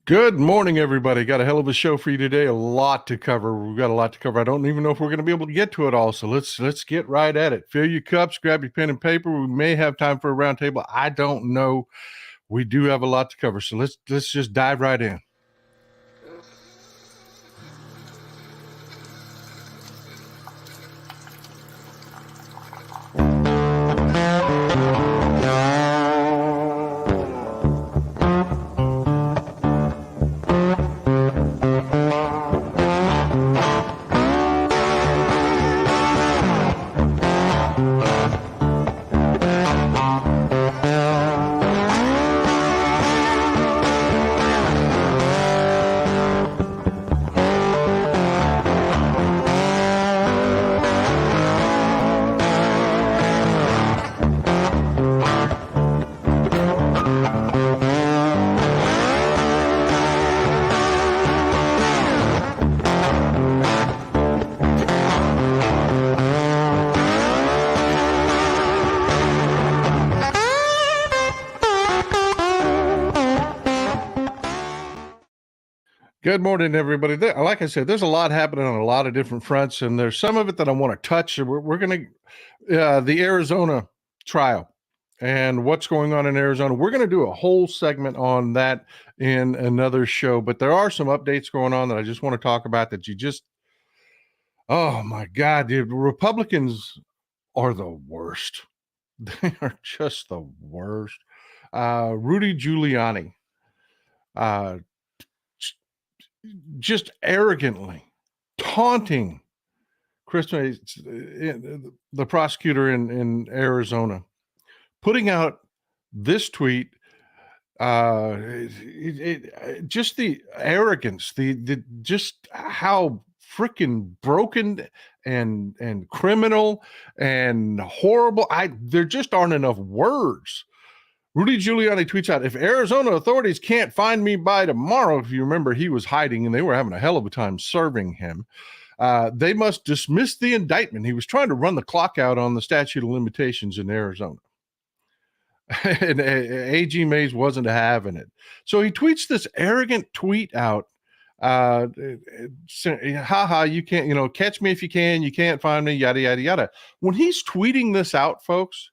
Good morning, everybody. Got a hell of a show for you today. A lot to cover. We've got a lot to cover. I don't even know if we're going to be able to get to it all. So let's get right at it. Fill your cups, grab your pen and paper. We may have time for a roundtable. I don't know. We do have a lot to cover. So let's just dive right in. Good morning, everybody. Like I said, there's a lot happening on a lot of different fronts, and there's some of it that I want to touch. We're going to the Arizona trial and what's going on in Arizona. We're going to do a whole segment on that in another show, but there are some updates going on that I just want to talk about that oh my God, dude, Republicans are the worst. They are just the worst. Rudy Giuliani, uh, just arrogantly taunting Christina, the prosecutor in Arizona, putting out this tweet. Just the arrogance, the just how freaking broken and criminal and horrible. There just aren't enough words. Rudy Giuliani tweets out, if Arizona authorities can't find me by tomorrow, if you remember, he was hiding and they were having a hell of a time serving him. They must dismiss the indictment. He was trying to run the clock out on the statute of limitations in Arizona. And AG Mays wasn't having it. So he tweets this arrogant tweet out. Haha, you can't, catch me if you can. You can't find me, yada, yada, yada. When he's tweeting this out, folks,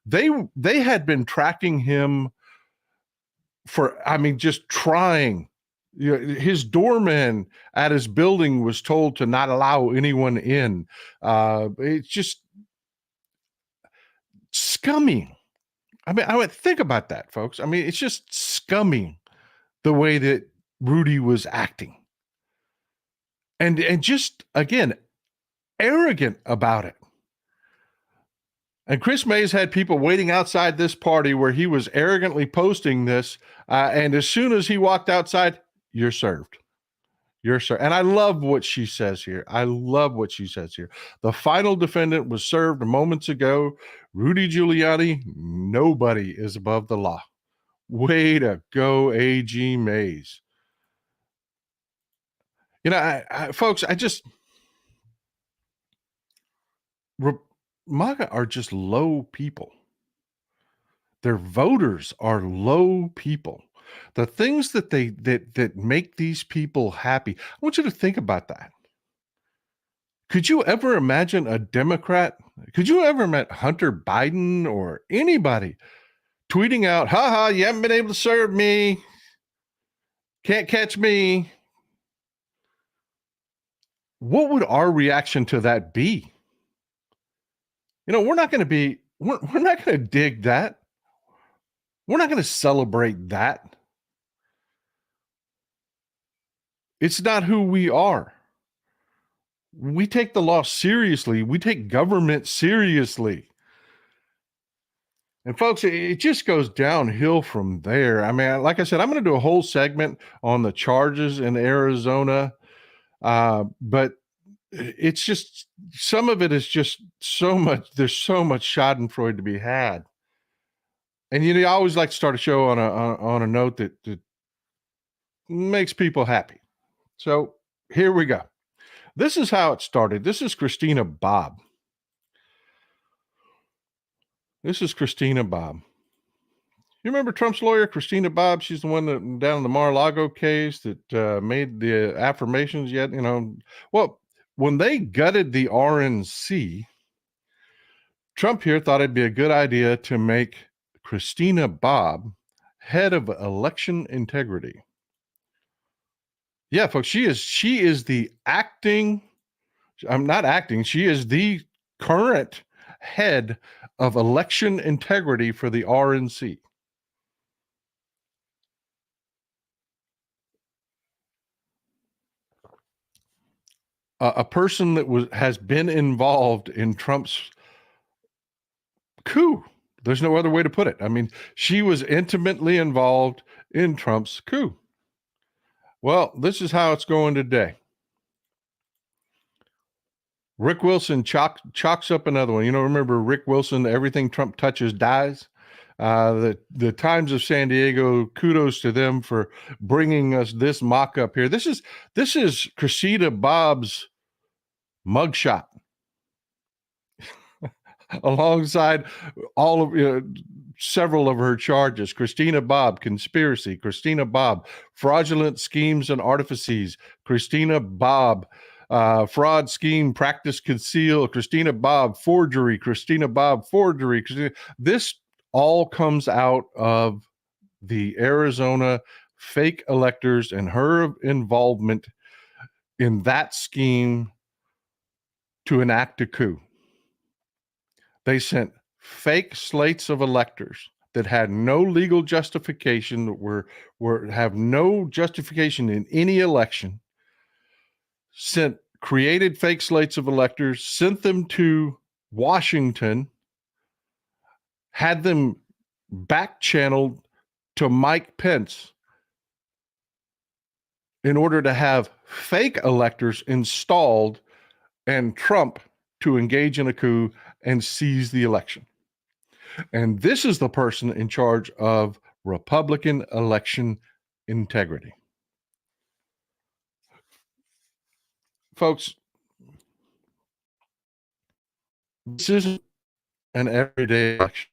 they had been tracking him just trying. His doorman at his building was told to not allow anyone in. It's just scummy. I would think about that, folks. It's just scummy the way that Rudy was acting. And just, again, arrogant about it. And Chris Mays had people waiting outside this party where he was arrogantly posting this. And as soon as he walked outside, you're served. You're served. And I love what she says here. The final defendant was served moments ago. Rudy Giuliani, nobody is above the law. Way to go, AG Mays. Folks, MAGA are just low people. Their voters are low people. The things that make these people happy. I want you to think about that. Could you ever imagine a Democrat? Could you ever met Hunter Biden or anybody tweeting out, haha, you haven't been able to serve me. Can't catch me. What would our reaction to that be? We're not going to dig that. We're not going to celebrate that. It's not who we are. We take the law seriously. We take government seriously. And folks, it just goes downhill from there. Like I said, I'm going to do a whole segment on the charges in Arizona. But it's just, some of it is just so much, there's so much schadenfreude to be had. And I always like to start a show on a note that makes people happy. So here we go. This is how it started. This is Christina Bobb. You remember Trump's lawyer, Christina Bobb? She's the one that down in the Mar-a-Lago case that made the affirmations. Yet, well, when they gutted the RNC, Trump here thought it'd be a good idea to make Christina Bobb head of election integrity. Yeah, folks, she is the acting. I'm not acting. She is the current head of election integrity for the RNC. A person that has been involved in Trump's coup. There's no other way to put it. I mean, she was intimately involved in Trump's coup. Well, this is how it's going today. Rick Wilson chalks up another one. Remember Rick Wilson, everything Trump touches dies. The Times of San Diego, kudos to them for bringing us this mock-up here. This is Christina Bobb's mugshot alongside all of several of her charges. Christina Bobb, conspiracy. Christina Bobb, fraudulent schemes and artifices. Christina Bobb, fraud scheme, practice, conceal. Christina Bobb, forgery. Christina Bobb, forgery. This all comes out of the Arizona fake electors and her involvement in that scheme to enact a coup. They sent fake slates of electors that had no legal justification, that have no justification in any election, created fake slates of electors, sent them to Washington, had them back channeled to Mike Pence in order to have fake electors installed and Trump to engage in a coup and seize the election. And this is the person in charge of Republican election integrity. Folks, this isn't an everyday election.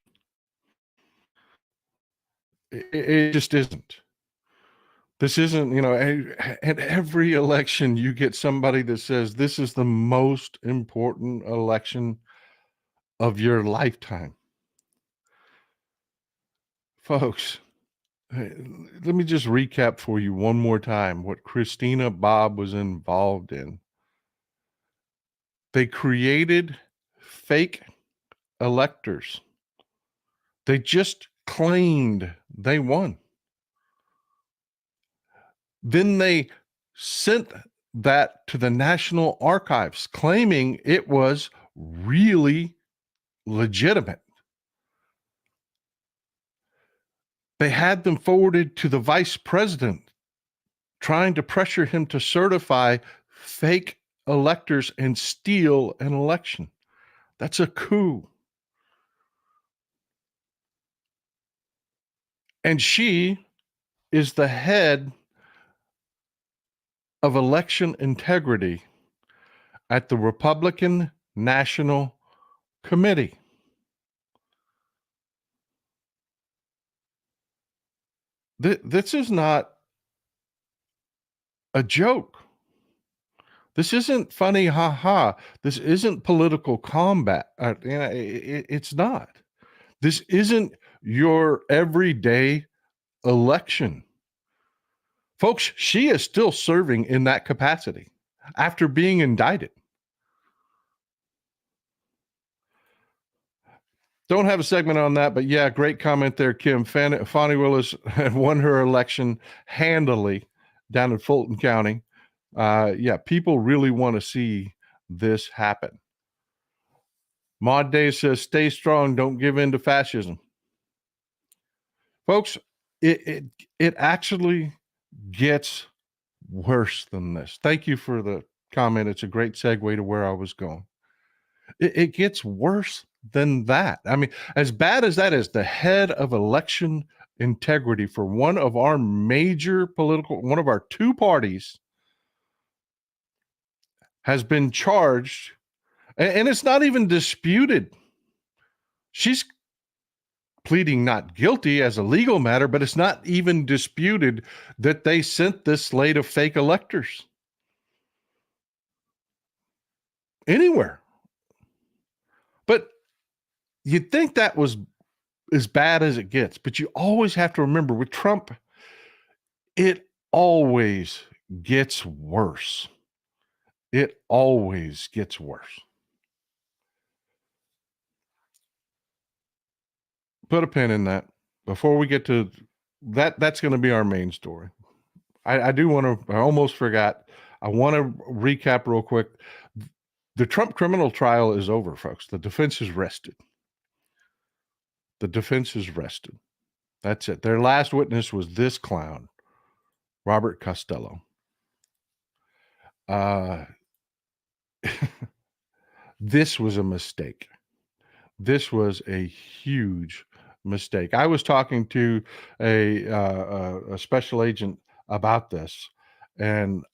It just isn't. This isn't, at every election, you get somebody that says this is the most important election of your lifetime. Folks, let me just recap for you one more time what Christina Bobb was involved in. They created fake electors. They just claimed they won. Then they sent that to the National Archives, claiming it was really legitimate. They had them forwarded to the vice president, trying to pressure him to certify fake electors and steal an election. That's a coup. And she is the head of election integrity at the Republican National Committee. This is not a joke. This isn't funny, ha. This isn't political combat. It's not. This isn't your everyday election. Folks, she is still serving in that capacity after being indicted. Don't have a segment on that, but yeah, great comment there, Kim. Fani Willis had won her election handily down in Fulton County. Yeah, people really want to see this happen. Maud Day says, stay strong, don't give in to fascism. Folks, it actually gets worse than this. Thank you for the comment. It's a great segue to where I was going. It gets worse than that. I mean, as bad as that is, the head of election integrity for one of our one of our two parties has been charged, and it's not even disputed. She's pleading not guilty as a legal matter, but it's not even disputed that they sent this slate of fake electors anywhere. But you'd think that was as bad as it gets, but you always have to remember with Trump, it always gets worse. It always gets worse. Put a pin in that. Before we get to that, that's going to be our main story. I do want to, I almost forgot. I want to recap real quick. The Trump criminal trial is over, folks. The defense is rested. The defense is rested. That's it. Their last witness was this clown, Robert Costello. This was a mistake. This was a huge mistake. I was talking to a special agent about this, and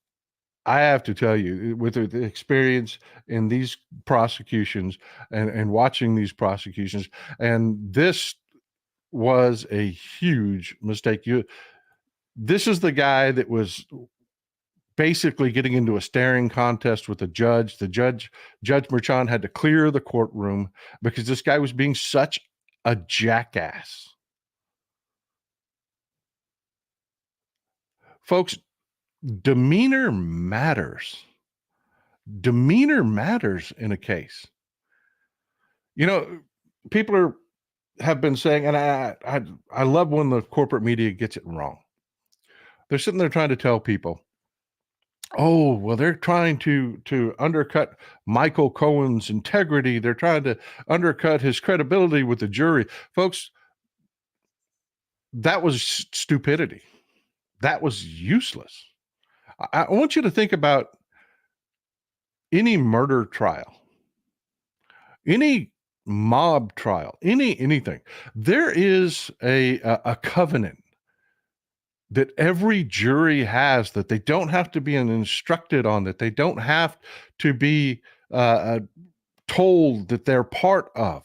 I have to tell you, with the experience in these prosecutions and watching these prosecutions, and this was a huge mistake. This is the guy that was basically getting into a staring contest with the judge. Judge Merchan, had to clear the courtroom because this guy was being such a jackass. Folks, demeanor matters. Demeanor matters in a case. You know, people have been saying, and I love when the corporate media gets it wrong. They're sitting there trying to tell people, oh, well, they're trying to undercut Michael Cohen's integrity. They're trying to undercut his credibility with the jury. Folks, that was stupidity. That was useless. I want you to think about any murder trial, any mob trial, anything. There is a covenant that every jury has, that they don't have to be instructed on, that they don't have to be told that they're part of.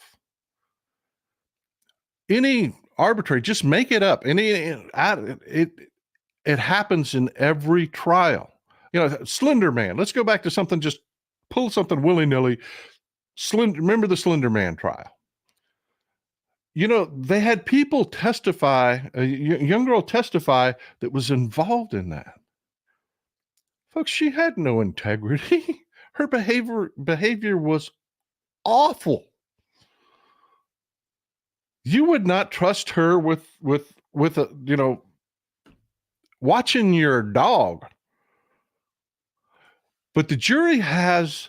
Any arbitrary, just make it up. It happens in every trial. You know, Slender Man. Let's go back to something, just pull something willy-nilly. Remember the Slender Man trial? You know, they had people testify, a young girl testify that was involved in that. Folks, she had no integrity. Her behavior was awful. You would not trust her with a, you know, watching your dog. But the jury has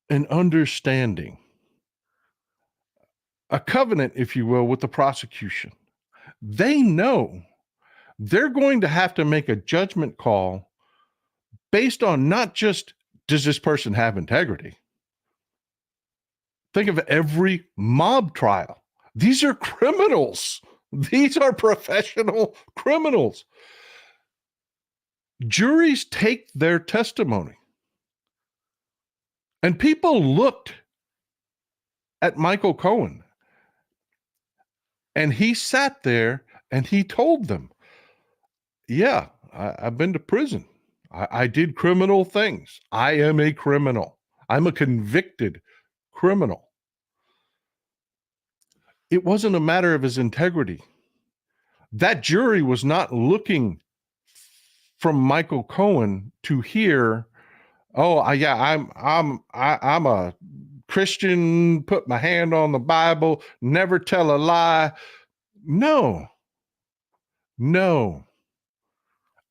an understanding, a covenant, if you will, with the prosecution. They know they're going to have to make a judgment call based on not just, does this person have integrity? Think of every mob trial. These are criminals. These are professional criminals. Juries take their testimony. And people looked at Michael Cohen, and he sat there and he told them, yeah, I've been to prison. I did criminal things. I am a criminal. I'm a convicted criminal. It wasn't a matter of his integrity. That jury was not looking from Michael Cohen to hear, oh, yeah, I'm a Christian, put my hand on the Bible, never tell a lie. No.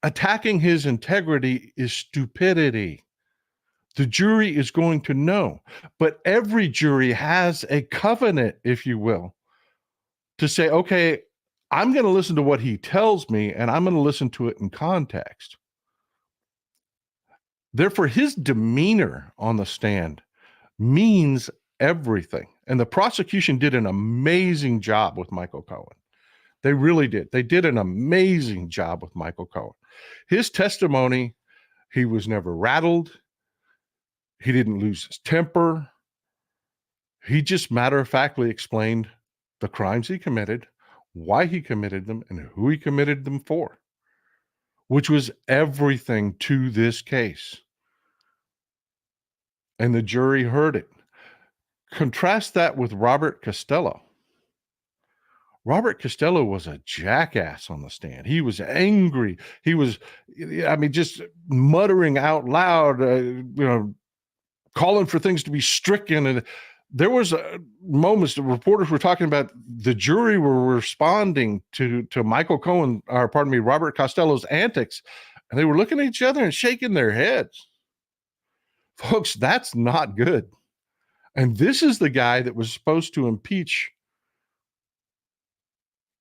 Attacking his integrity is stupidity. The jury is going to know, but every jury has a covenant, if you will, to say, okay, I'm going to listen to what he tells me, and I'm going to listen to it in context. Therefore, his demeanor on the stand means everything. And the prosecution did an amazing job with Michael Cohen. They really did. They did an amazing job with Michael Cohen. His testimony, he was never rattled. He didn't lose his temper. He just matter-of-factly explained the crimes he committed, why he committed them, and who he committed them for, which was everything to this case. And the jury heard it. Contrast that with Robert Costello. Robert Costello was a jackass on the stand. He was angry. He was, just muttering out loud, calling for things to be stricken. And there was moments the reporters were talking about the jury were responding to Robert Costello's antics, and they were looking at each other and shaking their heads. Folks, that's not good. And this is the guy that was supposed to impeach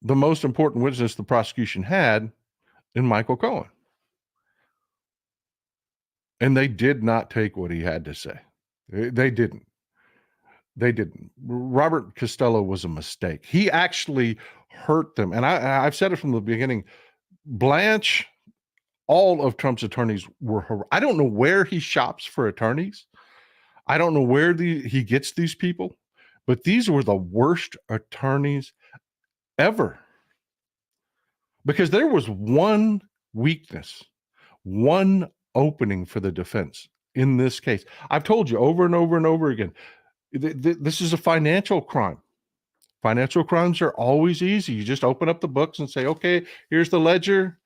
the most important witness the prosecution had in Michael Cohen. And they did not take what he had to say. They didn't. Robert Costello was a mistake. He actually hurt them. And I've said it from the beginning. Blanche, all of Trump's attorneys were, I don't know where he shops for attorneys. I don't know where he gets these people, but these were the worst attorneys ever. Because there was one weakness, one opening for the defense in this case. I've told you over and over and over again, this is a financial crime. Financial crimes are always easy. You just open up the books and say, okay, here's the ledger.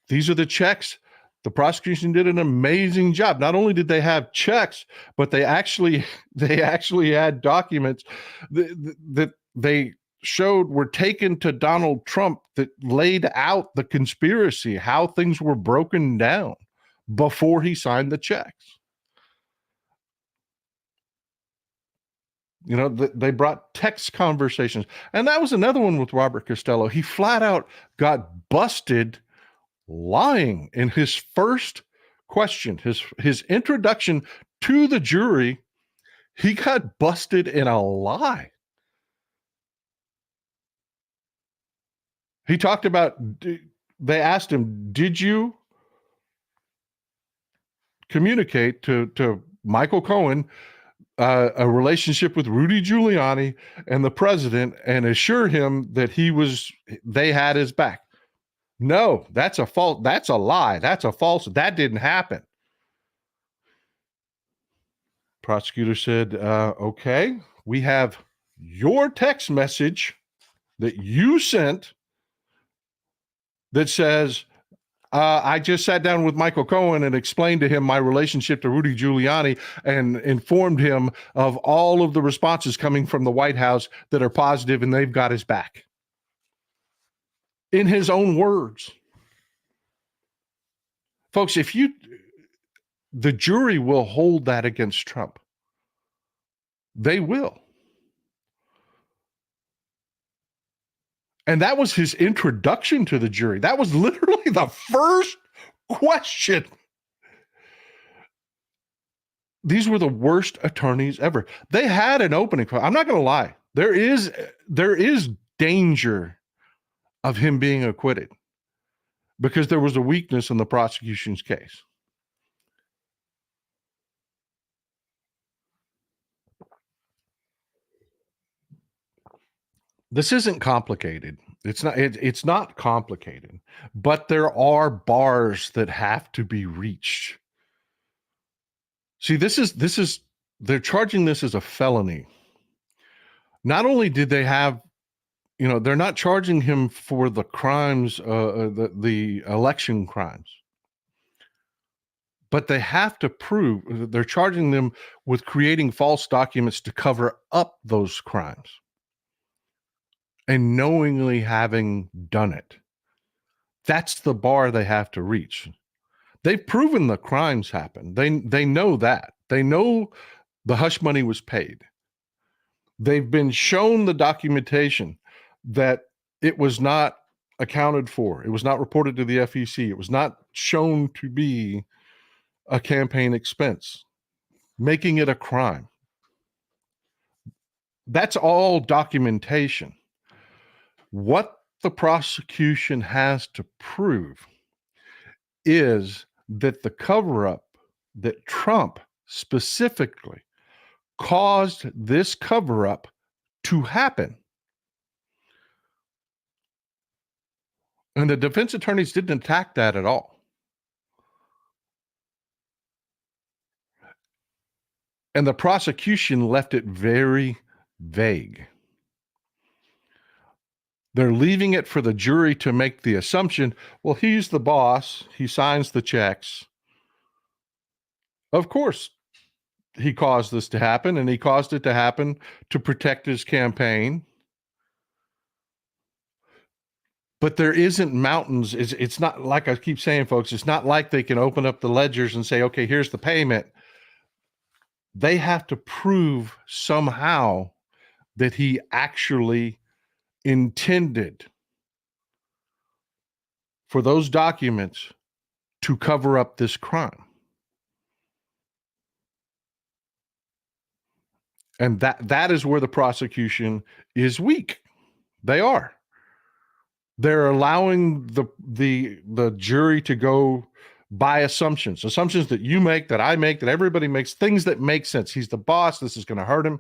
These are the checks. The prosecution did an amazing job. Not only did they have checks, but they actually had documents that they showed were taken to Donald Trump that laid out the conspiracy, how things were broken down before he signed the checks. They brought text conversations. And that was another one with Robert Costello. He flat out got busted lying in his first question, his introduction to the jury. He got busted in a lie. He talked about, they asked him, did you communicate to Michael Cohen a relationship with Rudy Giuliani and the president and assure him that they had his back? No, that's a false, that's a lie. That's a false, that didn't happen. Prosecutor said, okay, we have your text message that you sent that says, I just sat down with Michael Cohen and explained to him my relationship to Rudy Giuliani and informed him of all of the responses coming from the White House that are positive and they've got his back. In his own words. Folks, the jury will hold that against Trump. They will. And that was his introduction to the jury. That was literally the first question. These were the worst attorneys ever. They had an opening. I'm not going to lie. There is danger of him being acquitted because there was a weakness in the prosecution's case. This isn't complicated. It's not complicated, but there are bars that have to be reached. See, they're charging this as a felony. Not only did they have, they're not charging him for the crimes, the election crimes, but they have to prove, they're charging them with creating false documents to cover up those crimes and knowingly having done it. That's the bar they have to reach. They've proven the crimes happened. They know that. They know the hush money was paid. They've been shown the documentation that it was not accounted for. It was not reported to the FEC. It was not shown to be a campaign expense, making it a crime. That's all documentation. What the prosecution has to prove is that the cover-up, that Trump specifically caused this cover-up to happen. And the defense attorneys didn't attack that at all. And the prosecution left it very vague. They're leaving it for the jury to make the assumption, well, he's the boss, he signs the checks. Of course, he caused this to happen, and he caused it to happen to protect his campaign. But there isn't mountains. It's not like I keep saying, folks, it's not like they can open up the ledgers and say, okay, here's the payment. They have to prove somehow that he actually intended for those documents to cover up this crime. And that is where the prosecution is weak. They are. They're allowing the jury to go by assumptions that you make, that I make, that everybody makes, things that make sense. He's the boss. This is going to hurt him.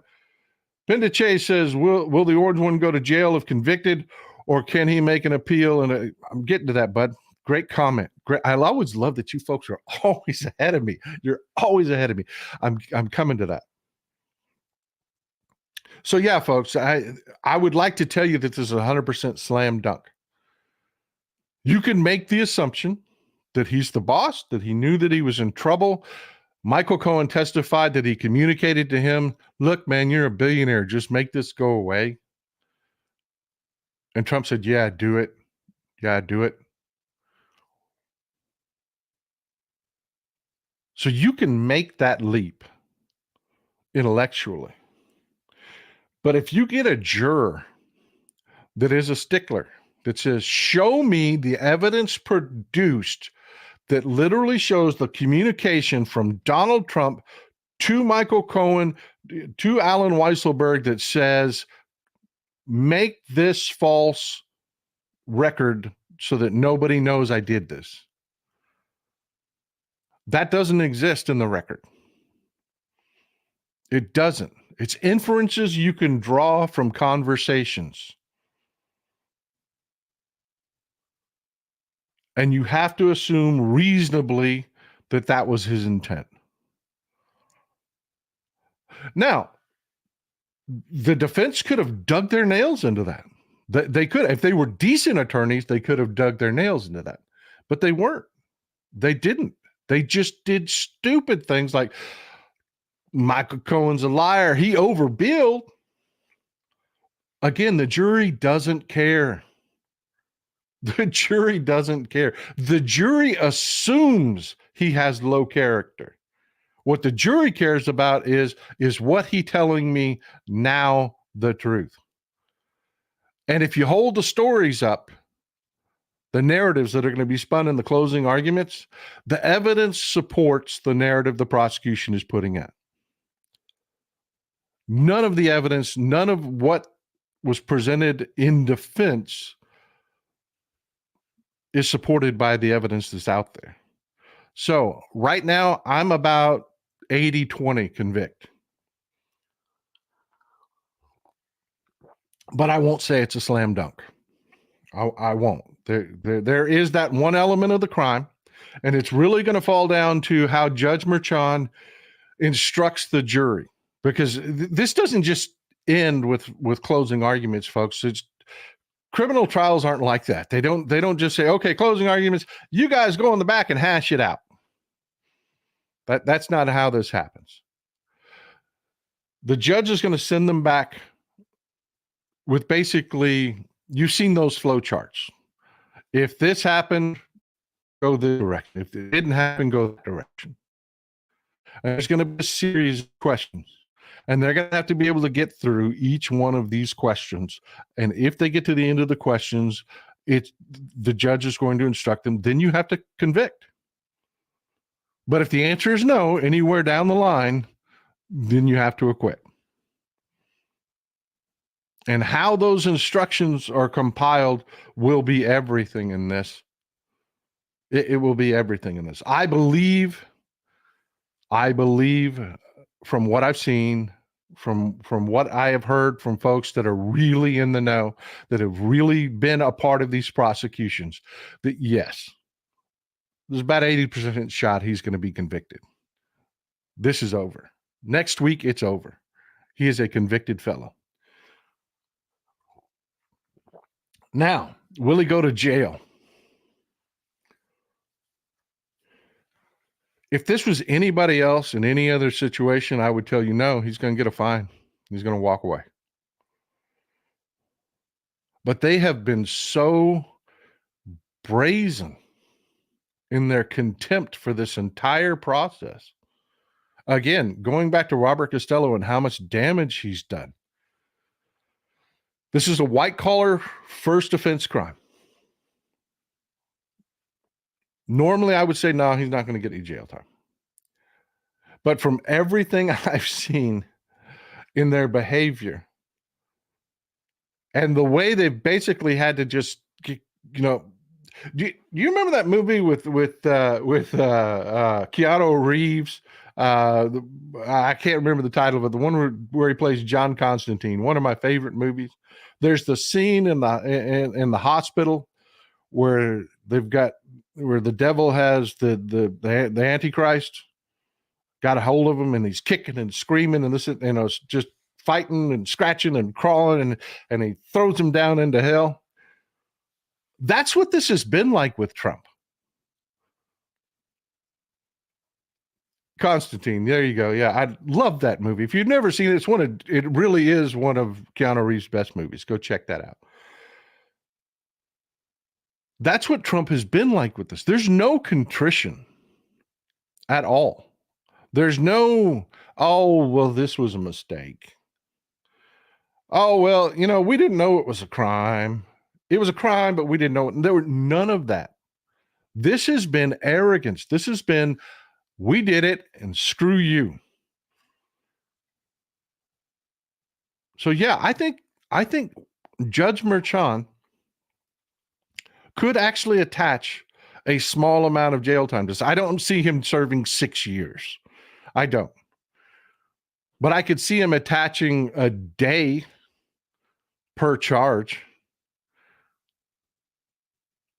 Pendiche says, will the orange one go to jail if convicted, or can he make an appeal? And I'm getting to that, bud. Great comment. Great. I always love that you folks are always ahead of me. You're always ahead of me. I'm coming to that. So yeah, folks, I would like to tell you that this is 100% slam dunk. You can make the assumption that he's the boss, that he knew that he was in trouble. Michael Cohen testified that he communicated to him, look, man, you're a billionaire. Just make this go away. And Trump said, yeah, do it. Yeah, do it. So you can make that leap intellectually. But if you get a juror that is a stickler, that says, show me the evidence produced that literally shows the communication from Donald Trump to Michael Cohen, to Alan Weisselberg, that says, make this false record so that nobody knows I did this. That doesn't exist in the record. It doesn't. It's inferences you can draw from conversations. And you have to assume reasonably that that was his intent. Now, the defense could have dug their nails into that. They could, if they were decent attorneys, they could have dug their nails into that. But they weren't. They didn't. They just did stupid things like Michael Cohen's a liar. He overbilled. Again, the jury doesn't care. The jury doesn't care. The jury assumes he has low character. What the jury cares about is what he telling me now the truth? And if you hold the stories up, the narratives that are going to be spun in the closing arguments, the evidence supports the narrative the prosecution is putting out. None of the evidence, none of what was presented in defense is supported by the evidence that's out there. So right now, I'm about 80-20 convict. But I won't say it's a slam dunk. I won't. There is that one element of the crime, and it's really going to fall down to how Judge Merchan instructs the jury, because this doesn't just end with closing arguments, folks. It's criminal trials aren't like that. They don't just say, okay, closing arguments, you guys go in the back and hash it out. That's not how this happens. The judge is going to send them back with basically, you've seen those flow charts. If this happened, go this direction. If it didn't happen, go that direction. And there's going to be a series of questions. And they're going to have to be able to get through each one of these questions. And if they get to the end of the questions, the judge is going to instruct them, then you have to convict. But if the answer is no, anywhere down the line, then you have to acquit. And how those instructions are compiled will be everything in this. It will be everything in this. I believe from what I've seen, from what I have heard from folks that are really in the know, that have really been a part of these prosecutions, that yes, there's about 80% shot he's going to be convicted. This is over. Next week, it's over. He is a convicted fellow. Now, will he go to jail? If this was anybody else in any other situation, I would tell you no, he's going to get a fine. He's going to walk away. But they have been so brazen in their contempt for this entire process. Again, going back to Robert Costello and how much damage he's done. This is a white-collar first offense crime. Normally, I would say, no, he's not going to get any jail time. But from everything I've seen in their behavior and the way they basically had to just, do you remember that movie with Keanu Reeves? I can't remember the title, but the one where he plays John Constantine, one of my favorite movies. There's the scene in the hospital where the devil has the Antichrist got a hold of him, and he's kicking and screaming, and it's just fighting and scratching and crawling, and he throws him down into hell. That's what this has been like with Trump. Constantine, there you go. Yeah, I love that movie. If you've never seen it, it really is one of Keanu Reeves' best movies. Go check that out. That's what Trump has been like with this. There's no contrition at all. There's no, oh, well, this was a mistake. Oh, well, we didn't know it was a crime. It was a crime, but we didn't know it. There were none of that. This has been arrogance. This has been, we did it and screw you. So yeah, I think Judge Merchan could actually attach a small amount of jail time to this. I don't see him serving 6 years. I don't. But I could see him attaching a day per charge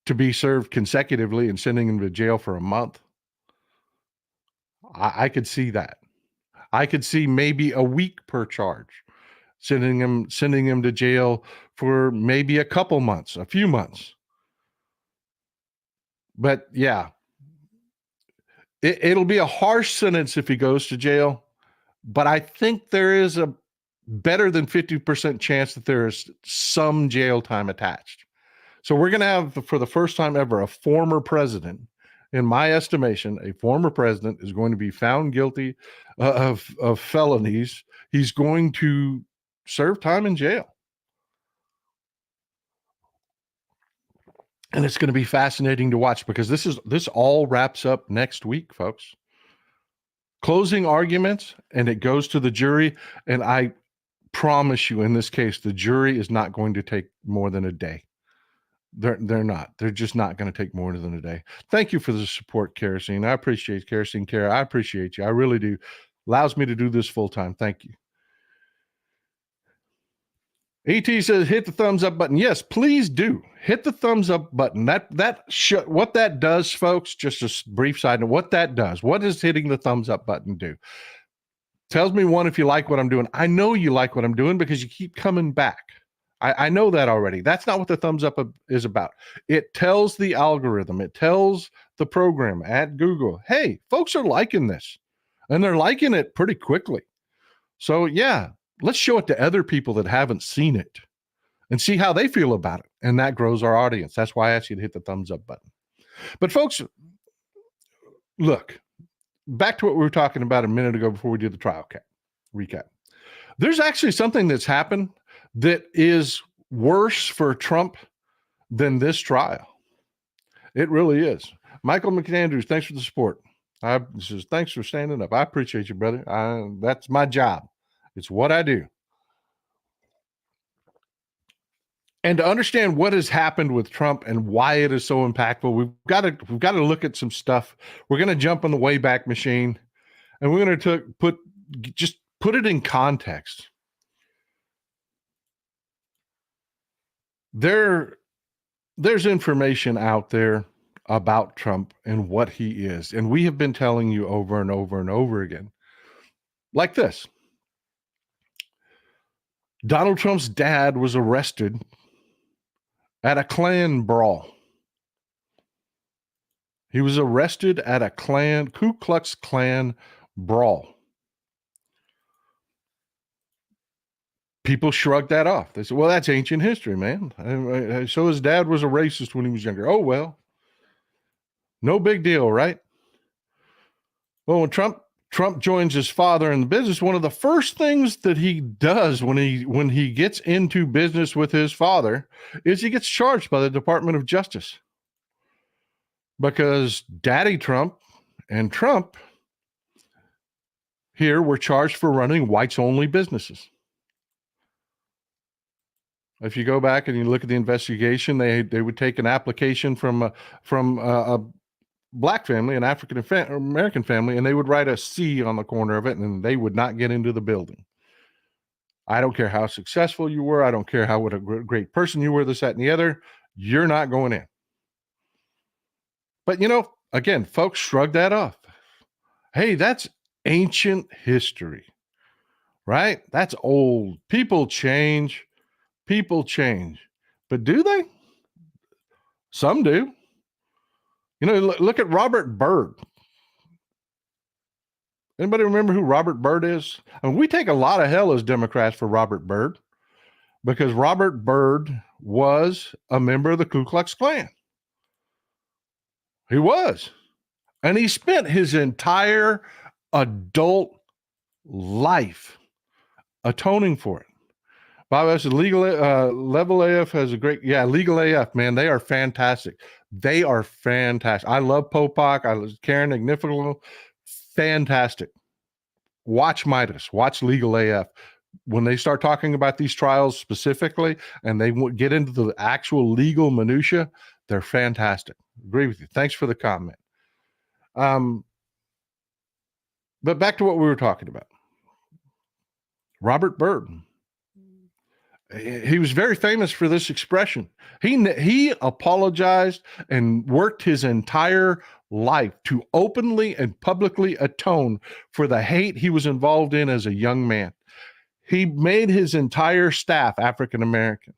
to be served consecutively and sending him to jail for a month. I could see that. I could see maybe a week per charge, sending him to jail for maybe a couple months, a few months. But yeah, it'll be a harsh sentence if he goes to jail. But I think there is a better than 50% chance that there is some jail time attached. So we're going to have, for the first time ever, a former president. In my estimation, a former president is going to be found guilty of felonies. He's going to serve time in jail. And it's going to be fascinating to watch, because this all wraps up next week, folks. Closing arguments, and it goes to the jury. And I promise you, in this case, the jury is not going to take more than a day. They're not. They're just not going to take more than a day. Thank you for the support, Kerosene. I appreciate Kerosene Care. I appreciate you. I really do. Allows me to do this full time. Thank you. ET says, hit the thumbs up button. Yes, please do. Hit the thumbs up button. What that does, folks, just a brief side note, what that does, what does hitting the thumbs up button do? Tells me, one, if you like what I'm doing. I know you like what I'm doing because you keep coming back. I know that already. That's not what the thumbs up is about. It tells the algorithm, it tells the program at Google, hey, folks are liking this, and they're liking it pretty quickly. So yeah, let's show it to other people that haven't seen it and see how they feel about it. And that grows our audience. That's why I asked you to hit the thumbs up button. But folks, look, back to what we were talking about a minute ago before we did the trial recap. There's actually something that's happened that is worse for Trump than this trial. It really is. Michael McAndrews, thanks for the support. Thanks for standing up. I appreciate you, brother. That's my job. It's what I do. And to understand what has happened with Trump and why it is so impactful, we've got to look at some stuff. We're going to jump on the Wayback Machine, and we're going to just put it in context. There's information out there about Trump and what he is, and we have been telling you over and over and over again, like this. Donald Trump's dad was arrested at a Klan brawl. He was arrested at a Ku Klux Klan brawl. People shrugged that off. They said, well, that's ancient history, man. So his dad was a racist when he was younger. Oh, well, no big deal, right? Well, when Trump joins his father in the business, one of the first things that he does when he gets into business with his father is he gets charged by the Department of Justice. Because Daddy Trump and Trump here were charged for running whites-only businesses. If you go back and you look at the investigation, they would take an application from a black family, an African American family, and they would write a C on the corner of it, and they would not get into the building. I don't care how successful you were. I don't care what a great person you were, this, that, and the other. You're not going in. But, again, folks shrug that off. Hey, that's ancient history, right? That's old. People change. But do they? Some do. Look at Robert Byrd. Anybody remember who Robert Byrd is? I mean, we take a lot of hell as Democrats for Robert Byrd because Robert Byrd was a member of the Ku Klux Klan. He was. And he spent his entire adult life atoning for it. Bob said, Level AF has a great, Legal AF, man, they are fantastic. They are fantastic. I love Popak. I love Karen Ignifical. Fantastic. Watch Midas. Watch Legal AF. When they start talking about these trials specifically and they get into the actual legal minutia, they're fantastic. Agree with you. Thanks for the comment. But back to what we were talking about. Robert Byrd. He was very famous for this expression. He apologized and worked his entire life to openly and publicly atone for the hate he was involved in as a young man. He made his entire staff African American.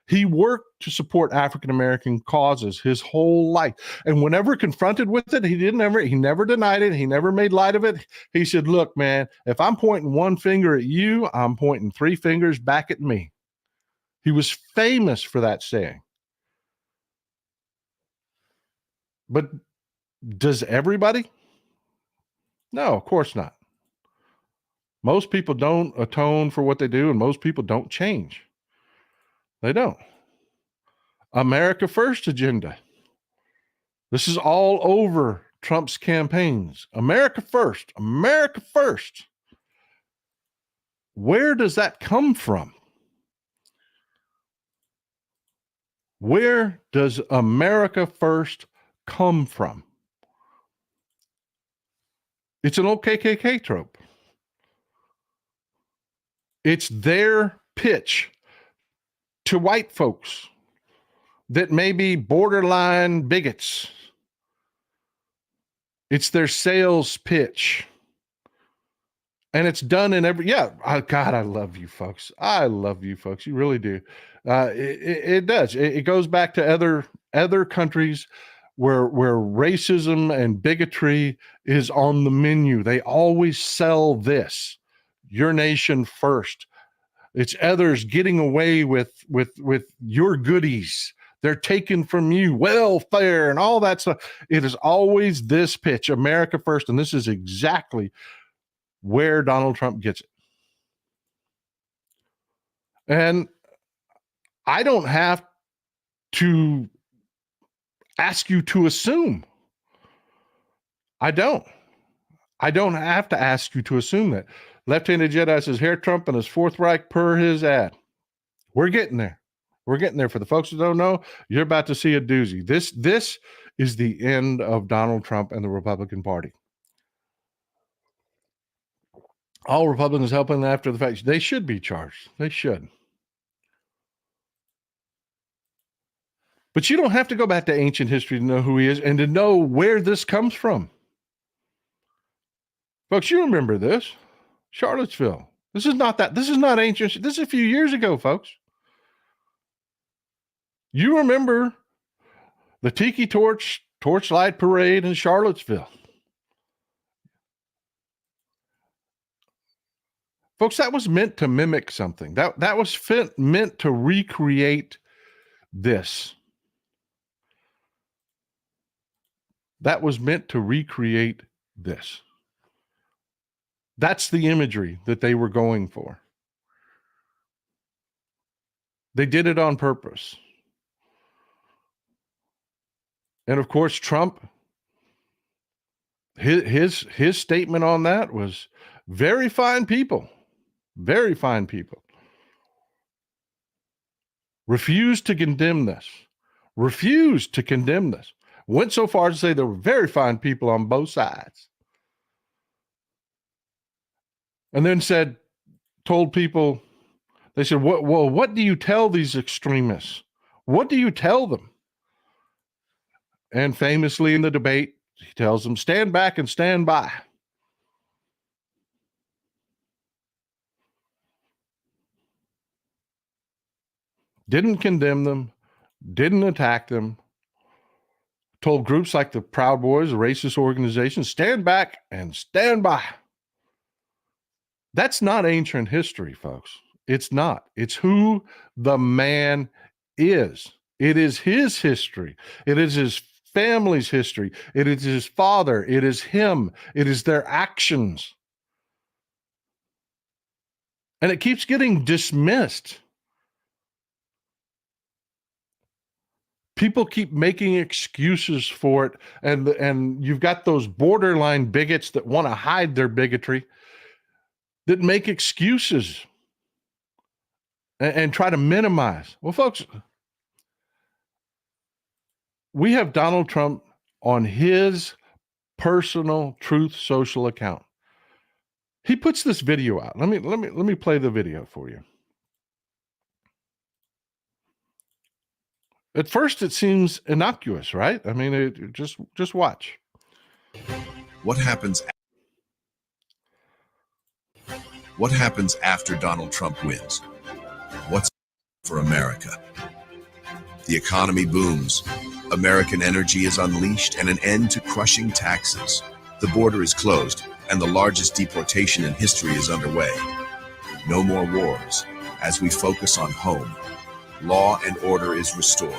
He worked to support African American causes his whole life. And whenever confronted with it, he never denied it. He never made light of it. He said, look, man, if I'm pointing one finger at you, I'm pointing three fingers back at me. He was famous for that saying. But does everybody? No, of course not. Most people don't atone for what they do, and most people don't change. They don't. America First agenda. This is all over Trump's campaigns. America First. America First. Where does that come from? Where does America First come from? It's an old KKK trope. It's their pitch to white folks that may be borderline bigots. It's their sales pitch. And it's done in every, God, I love you folks. I love you folks. You really do. It does. It goes back to other countries where racism and bigotry is on the menu. They always sell this. Your nation first. It's others getting away with your goodies. They're taken from you, welfare and all that stuff. It is always this pitch, America First. And this is exactly where Donald Trump gets it. And I don't have to ask you to assume. I don't have to ask you to assume that. Left-handed Jedi says, Herr Trump and his Fourth Reich per his ad. We're getting there. We're getting there. For the folks who don't know, you're about to see a doozy. This is the end of Donald Trump and the Republican Party. All Republicans helping after the fact. They should be charged. They should. But you don't have to go back to ancient history to know who he is and to know where this comes from. Folks, you remember this. Charlottesville. This is not ancient. This is a few years ago, folks. You remember the Tiki Torchlight Parade in Charlottesville. Folks, that was meant to mimic something. That was meant to recreate this. That was meant to recreate this. That's the imagery that they were going for. They did it on purpose. And of course, Trump, his statement on that was very fine people. Very fine people. Refused to condemn this. Refused to condemn this. Went so far as to say there were very fine people on both sides. And then told people, they said, what do you tell these extremists? What do you tell them? And famously in the debate, he tells them, stand back and stand by. Didn't condemn them, didn't attack them, told groups like the Proud Boys, a racist organization, stand back and stand by. That's not ancient history, folks. It's not. It's who the man is. It is his history. It is his family's history. It is his father. It is him. It is their actions. And it keeps getting dismissed. People keep making excuses for it, and you've got those borderline bigots that want to hide their bigotry, that make excuses and try to minimize. Well, folks, we have Donald Trump on his personal Truth Social account. He puts this video out. Let me play the video for you. At first, it seems innocuous, right? I mean, just watch. What happens after Donald Trump wins? What's for America? The economy booms. American energy is unleashed and an end to crushing taxes. The border is closed and the largest deportation in history is underway. No more wars as we focus on home. Law and order is restored.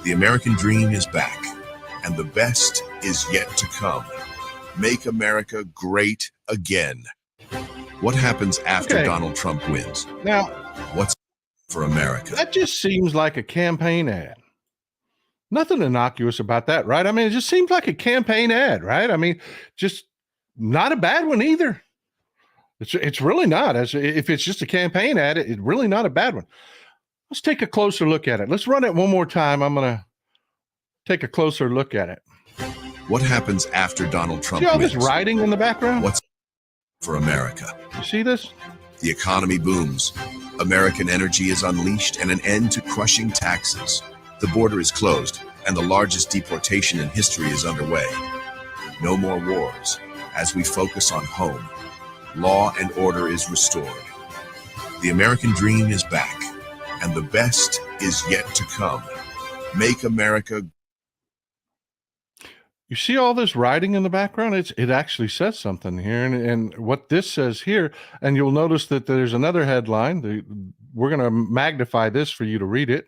The American dream is back, and the best is yet to come. Make America great again. What happens after Donald Trump wins? Now, what's for America? That just seems like a campaign ad. Nothing innocuous about that, right? I mean, it just seems like a campaign ad, right? I mean, just not a bad one either. It's really not. If it's just a campaign ad, it's really not a bad one. Let's take a closer look at it. Let's run it one more time. I'm going to take a closer look at it. What happens after Donald Trump wins? See all wins? this writing in the background? What's for America? You see this? The economy booms. American energy is unleashed and an end to crushing taxes. The border is closed and the largest deportation in history is underway. No more wars as we focus on home. Law and order is restored. The American dream is back, and the best is yet to come. Make America. You see all this writing in the background? It actually says something here. And what this says here, and you'll notice that there's another headline. We're going to magnify this for you to read it.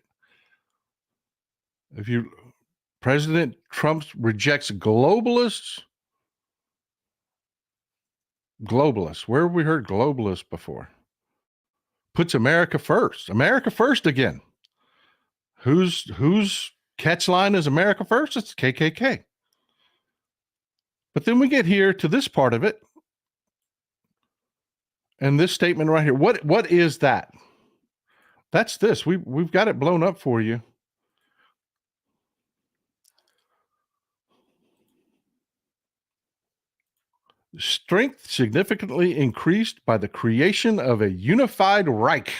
President Trump rejects globalists. Globalists. Where have we heard globalists before? Puts America first. America first again. Whose catchline is America first? It's KKK. But then we get here to this part of it. And this statement right here. What is that? That's this. We've got it blown up for you. Strength significantly increased by the creation of a unified Reich.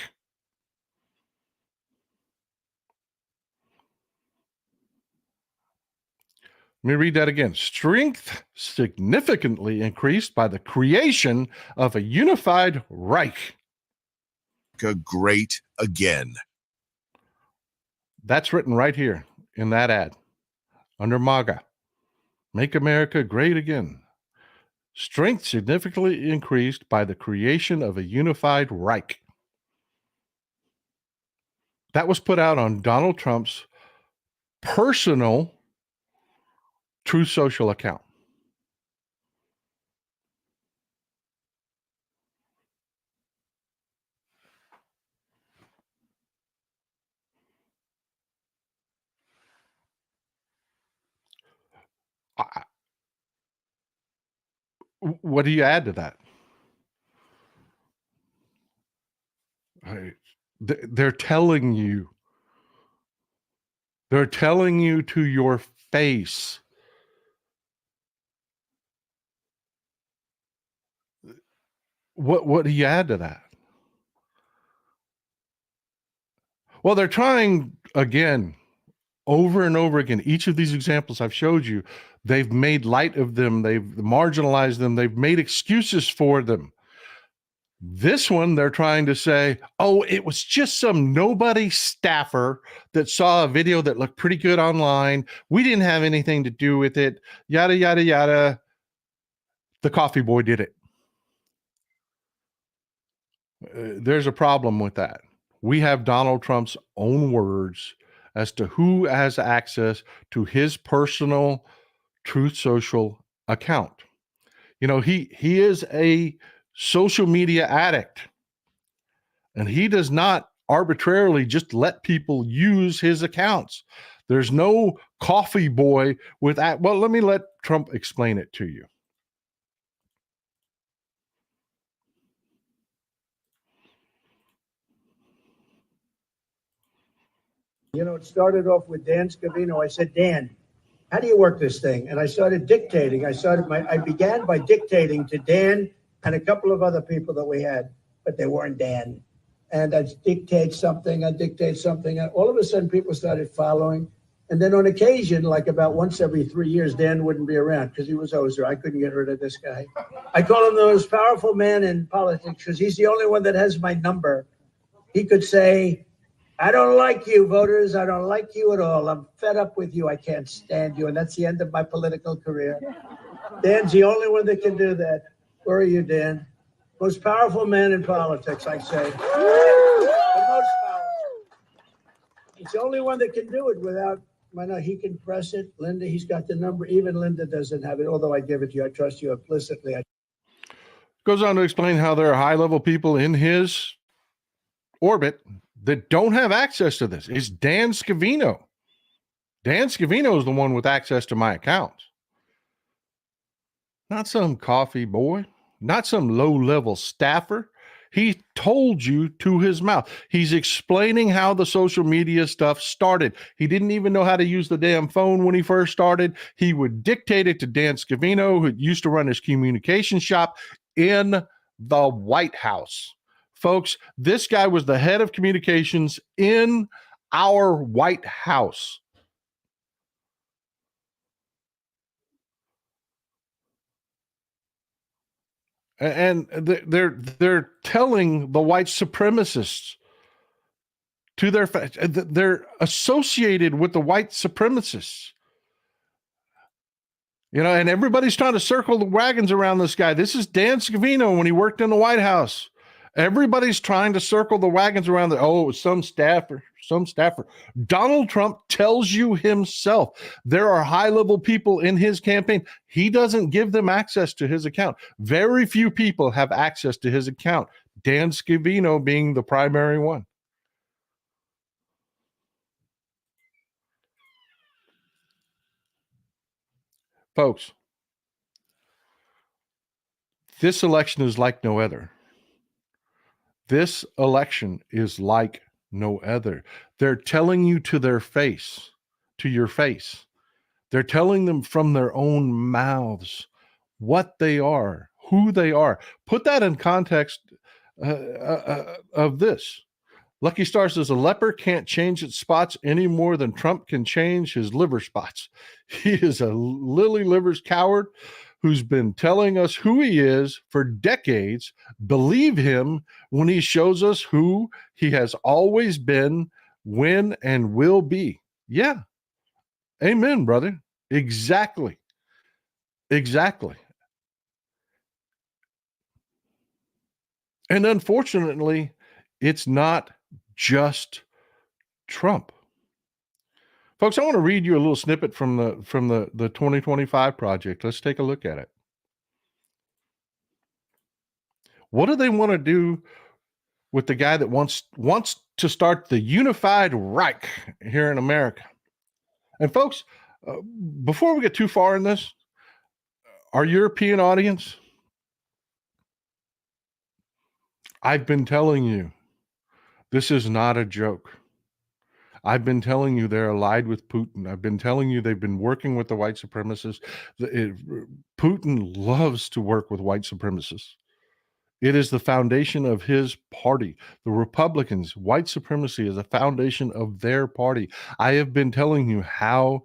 Let me read that again. Strength significantly increased by the creation of a unified Reich. Great again. That's written right here in that ad under MAGA. Make America great again. Strength significantly increased by the creation of a unified Reich. That was put out on Donald Trump's personal Truth Social account. What do you add to that? They're telling you to your face. What do you add to that? Well, they're trying again, over and over again. Each of these examples I've showed you, they've made light of them, they've marginalized them, they've made excuses for them. This one, they're trying to say, oh, it was just some nobody staffer that saw a video that looked pretty good online. We didn't have anything to do with it. Yada, yada, yada. The coffee boy did it. There's a problem with that. We have Donald Trump's own words as to who has access to his personal Truth Social account. You know, he is a social media addict, and he does not arbitrarily just let people use his accounts. There's no coffee boy with that. Well, let me let Trump explain it to you. You know, it started off with Dan Scavino. I said, Dan, how do you work this thing? And I started dictating. I began by dictating to Dan and a couple of other people that we had, but they weren't Dan. And I'd dictate something, and all of a sudden people started following. And then on occasion, like about once every 3 years, Dan wouldn't be around because he was Ozer. I couldn't get rid of this guy. I call him the most powerful man in politics because he's the only one that has my number. He could say, I don't like you, voters. I don't like you at all. I'm fed up with you. I can't stand you. And that's the end of my political career. Dan's the only one that can do that. Where are you, Dan? Most powerful man in politics, I say. The most powerful. He's the only one that can do it without, he can press it. Linda, he's got the number. Even Linda doesn't have it, although I give it to you. I trust you implicitly. Goes on to explain how there are high-level people in his orbit that don't have access to this. It's Dan Scavino. Dan Scavino is the one with access to my account. Not some coffee boy, not some low-level staffer. He told you to his mouth. He's explaining how the social media stuff started. He didn't even know how to use the damn phone when he first started. He would dictate it to Dan Scavino, who used to run his communication shop in the White House. Folks, this guy was the head of communications in our White House. And they're telling the white supremacists to their face, they're associated with the white supremacists. You know, and everybody's trying to circle the wagons around this guy. This is Dan Scavino when he worked in the White House. Everybody's trying to circle the wagons around it was some staffer. Donald Trump tells you himself there are high-level people in his campaign. He doesn't give them access to his account. Very few people have access to his account, Dan Scavino being the primary one. Folks, this election is like no other. This election is like no other. They're telling you to their face, to your face. They're telling them from their own mouths what they are, who they are. Put that in context of this. Lucky Star says a leper can't change its spots any more than Trump can change his liver spots. He is a lily livers coward who's been telling us who he is for decades. Believe him when he shows us who he has always been, when, and will be. Yeah. Amen, brother. Exactly. Exactly. And unfortunately, it's not just Trump. Folks, I want to read you a little snippet from the 2025 project. Let's take a look at it. What do they want to do with the guy that wants to start the unified Reich here in America? And folks, before we get too far in this, our European audience, I've been telling you, this is not a joke. I've been telling you they're allied with Putin. I've been telling you they've been working with the white supremacists. Putin loves to work with white supremacists. It is the foundation of his party. The Republicans, white supremacy is the foundation of their party. I have been telling you how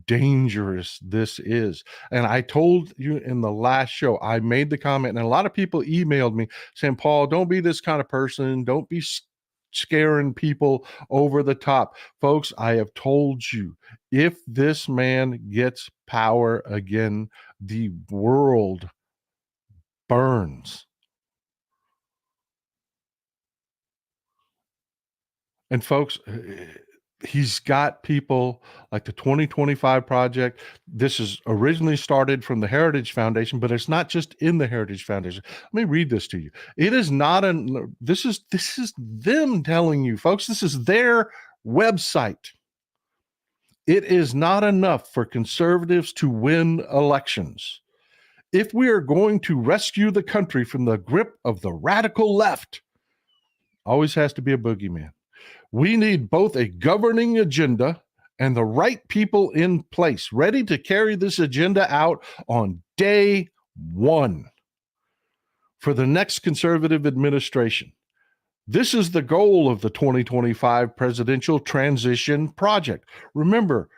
dangerous this is. And I told you in the last show, I made the comment, and a lot of people emailed me saying, Paul, don't be this kind of person. Don't be scaring people over the top. Folks, I have told you, if this man gets power again, the world burns. And folks, he's got people like the 2025 Project. This is originally started from the Heritage Foundation, but it's not just in the Heritage Foundation. Let me read this to you. It is not this is them telling you, folks, this is their website. It is not enough for conservatives to win elections. If we are going to rescue the country from the grip of the radical left, always has to be a boogeyman. We need both a governing agenda and the right people in place, ready to carry this agenda out on day one for the next conservative administration. This is the goal of the 2025 Presidential Transition Project. Remember,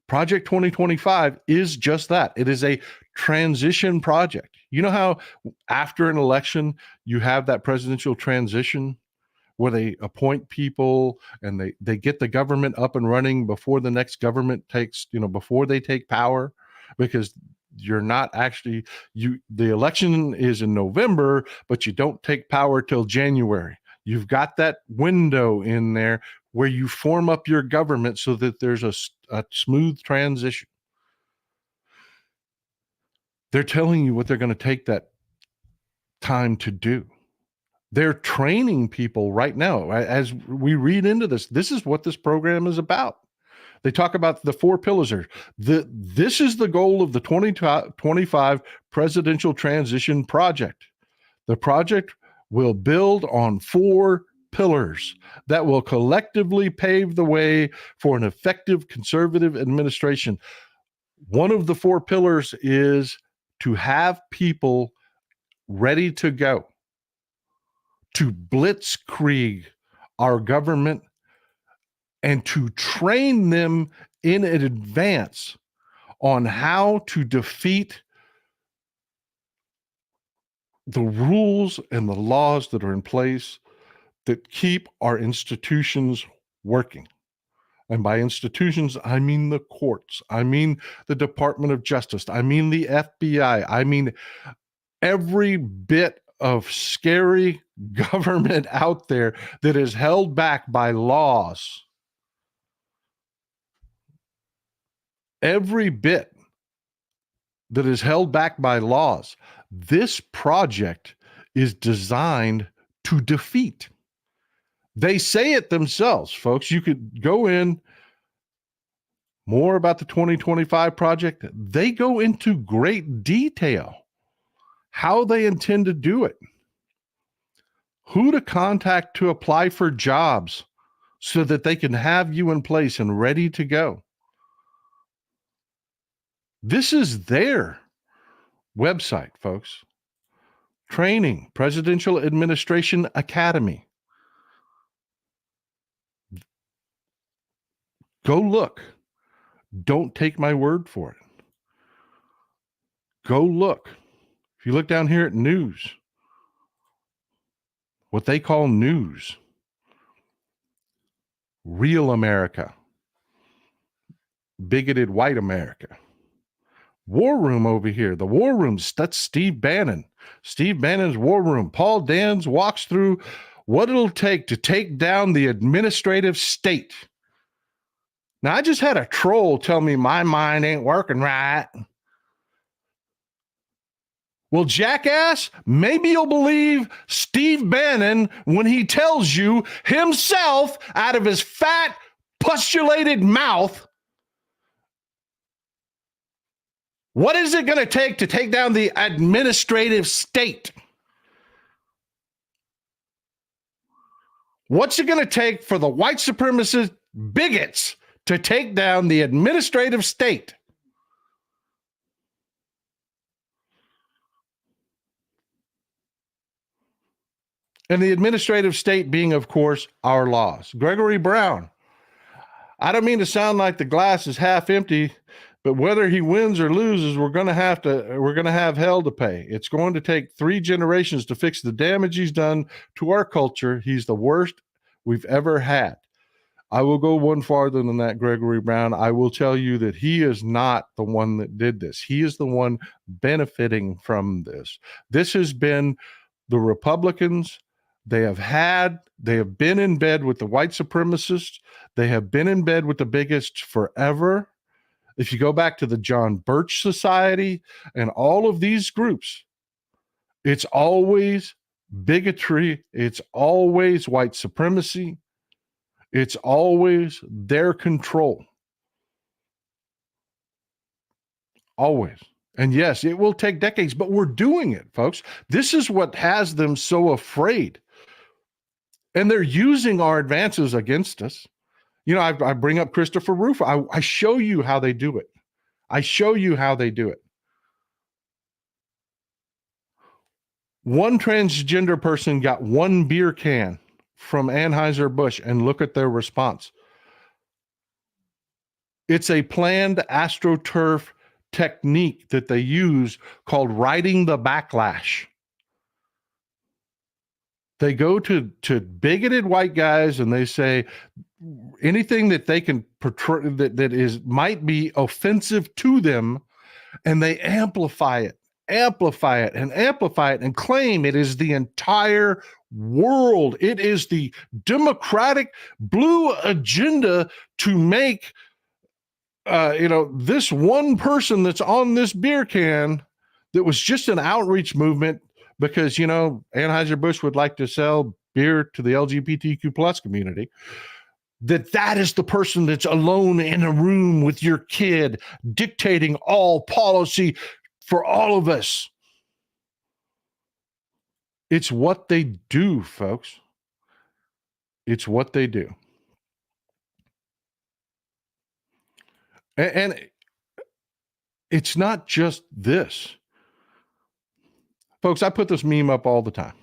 Project 2025 is just that. It is a transition project. You know how after an election, you have that presidential transition where they appoint people and they get the government up and running before the next government takes, before they take power, because you're not actually, the election is in November, but you don't take power till January. You've got that window in there where you form up your government so that there's a smooth transition. They're telling you what they're going to take that time to do. They're training people right now. As we read into this, this is what this program is about. They talk about the 4 pillars. This is the goal of the 2025 Presidential Transition Project. The project will build on 4 pillars that will collectively pave the way for an effective conservative administration. One of the 4 pillars is to have people ready to go, to blitzkrieg our government and to train them in advance on how to defeat the rules and the laws that are in place that keep our institutions working. And by institutions, I mean the courts. I mean the Department of Justice. I mean the FBI. I mean every bit of scary government out there that is held back by laws. Every bit that is held back by laws. This project is designed to defeat. They say it themselves, folks. You could go in more about the 2025 project. They go into great detail how they intend to do it, who to contact to apply for jobs so that they can have you in place and ready to go. This is their website, folks. Training, Presidential Administration Academy. Go look. Don't take my word for it. Go look. If you look down here at news, what they call news, real America, bigoted white America. War Room over here, the War Room's, that's Steve Bannon. Steve Bannon's War Room. Paul Dans walks through what it'll take to take down the administrative state. Now, I just had a troll tell me my mind ain't working right. Well, jackass, maybe you'll believe Steve Bannon when he tells you himself out of his fat, pustulated mouth, what is it going to take down the administrative state? What's it going to take for the white supremacist bigots to take down the administrative state? And the administrative state being, of course, our laws. Gregory Brown. I don't mean to sound like the glass is half empty, but whether he wins or loses, we're going to have hell to pay. It's going to take 3 generations to fix the damage he's done to our culture. He's the worst we've ever had. I will go one farther than that, Gregory Brown. I will tell you that he is not the one that did this. He is the one benefiting from this. This has been the Republicans. They have been in bed with the white supremacists. They have been in bed with the bigots forever. If you go back to the John Birch Society and all of these groups, it's always bigotry. It's always white supremacy. It's always their control. Always. And yes, it will take decades, but we're doing it, folks. This is what has them so afraid. And they're using our advances against us. You know, I bring up Christopher Rufo. I show you how they do it. I show you how they do it. One transgender person got 1 beer can from Anheuser-Busch, and look at their response. It's a planned AstroTurf technique that they use called riding the backlash. They go to bigoted white guys and they say anything that they can portray that might be offensive to them, and they amplify it and claim it is the entire world. It is the Democratic blue agenda to make this one person that's on this beer can that was just an outreach movement because, Anheuser-Busch would like to sell beer to the LGBTQ plus community, that is the person that's alone in a room with your kid dictating all policy for all of us. It's what they do, folks. It's what they do. And it's not just this. Folks, I put this meme up all the time.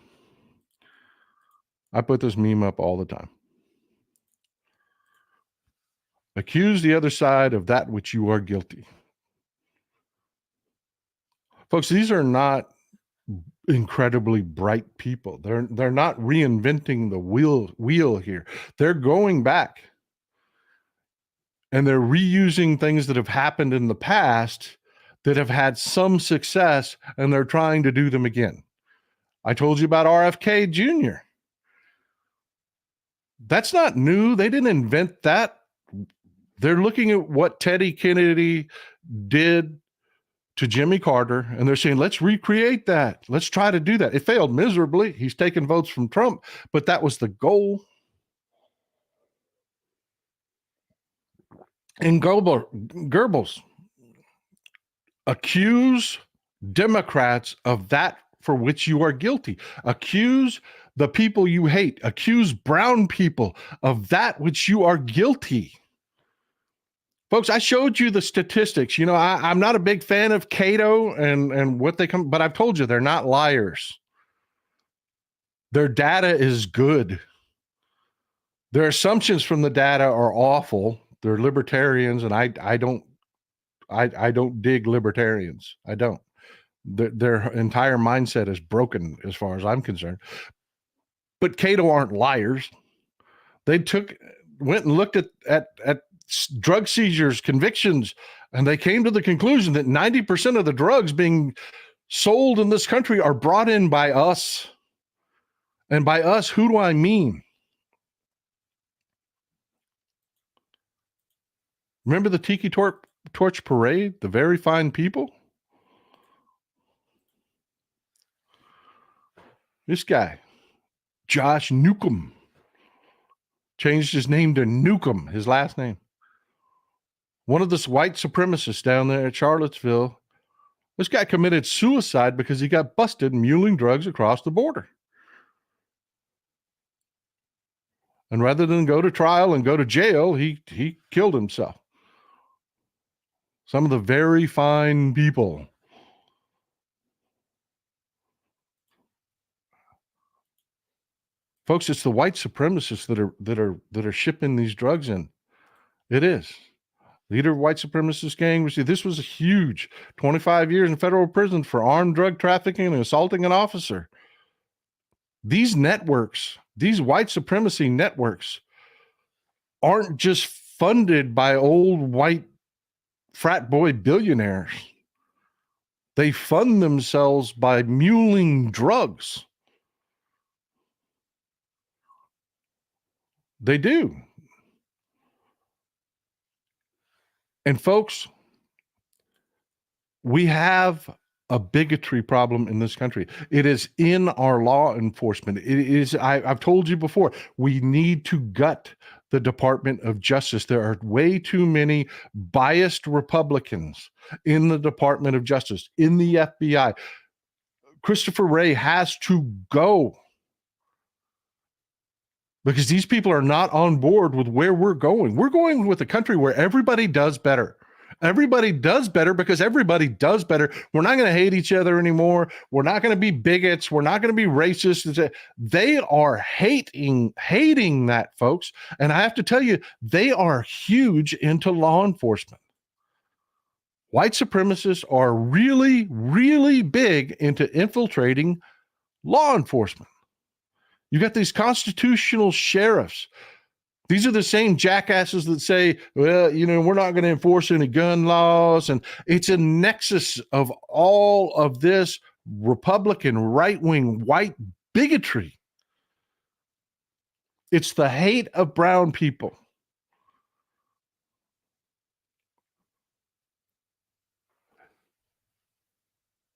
Accuse the other side of that which you are guilty. Folks, these are not incredibly bright people. They're not reinventing the wheel here. They're going back and they're reusing things that have happened in the past that have had some success, and they're trying to do them again. I told you about RFK Jr. That's not new. They didn't invent that. They're looking at what Teddy Kennedy did to Jimmy Carter, and they're saying, let's recreate that. Let's try to do that. It failed miserably. He's taken votes from Trump, but that was the goal. And Goebbels, accuse Democrats of that for which you are guilty. Accuse the people you hate. Accuse brown people of that which you are guilty. Folks, I showed you the statistics. You know, I'm not a big fan of Cato and what they come, but I've told you they're not liars. Their data is good. Their assumptions from the data are awful. They're libertarians, and I don't dig libertarians. I don't. Their entire mindset is broken as far as I'm concerned. But Cato aren't liars. They went and looked at drug seizures, convictions, and they came to the conclusion that 90% of the drugs being sold in this country are brought in by us. And by us, who do I mean? Remember the Tiki Torch Parade? The very fine people? This guy, Josh Newcomb, changed his name to Newcomb, his last name. One of the white supremacists down there at Charlottesville, this guy committed suicide because he got busted muling drugs across the border. And rather than go to trial and go to jail, he killed himself. Some of the very fine people. Folks, it's the white supremacists that are shipping these drugs in. It is. Leader of white supremacist gang. This was a huge 25 years in federal prison for armed drug trafficking and assaulting an officer. These networks, these white supremacy networks, aren't just funded by old white frat boy billionaires. They fund themselves by muling drugs. They do. And folks, we have a bigotry problem in this country. It is in our law enforcement. It is, I've told you before, we need to gut the Department of Justice. There are way too many biased Republicans in the Department of Justice, in the FBI. Christopher Wray has to go because these people are not on board with where we're going. We're going with a country where everybody does better. Everybody does better because everybody does better. We're not going to hate each other anymore. We're not going to be bigots. We're not going to be racist. They are hating that, folks. And I have to tell you, they are huge into law enforcement. White supremacists are really, really big into infiltrating law enforcement. You got these constitutional sheriffs. These are the same jackasses that say, well, you know, we're not going to enforce any gun laws. And it's a nexus of all of this Republican, right-wing, white bigotry. It's the hate of brown people.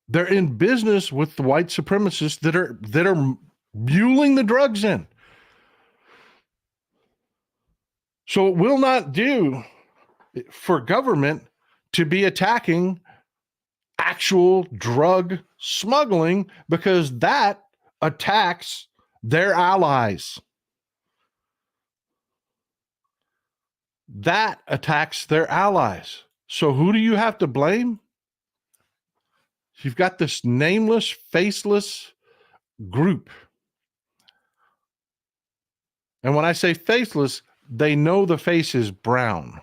They're in business with the white supremacists that are muling the drugs in. So it will not do for government to be attacking actual drug smuggling because that attacks their allies. That attacks their allies. So who do you have to blame? You've got this nameless, faceless group. And when I say faceless, they know the face is brown.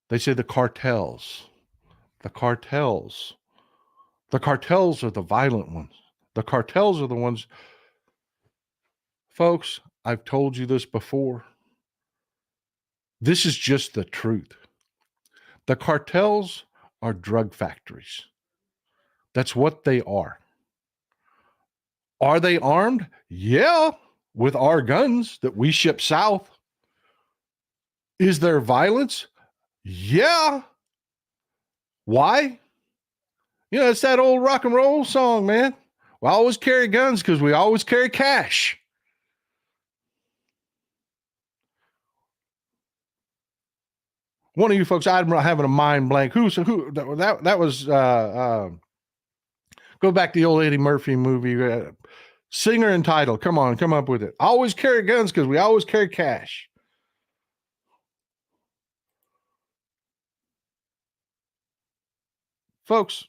They say the cartels. The cartels. The cartels are the violent ones. The cartels are the ones. Folks, I've told you this before. This is just the truth. The cartels are drug factories. That's what they are. Are they armed? Yeah, with our guns that we ship south. Is there violence? Yeah. Why? You know, it's that old rock and roll song, man. We always carry guns because we always carry cash. One of you folks, I'm having a mind blank. Who that was, go back to the old Eddie Murphy movie, singer and title. Come on, come up with it. Always carry guns because we always carry cash. Folks,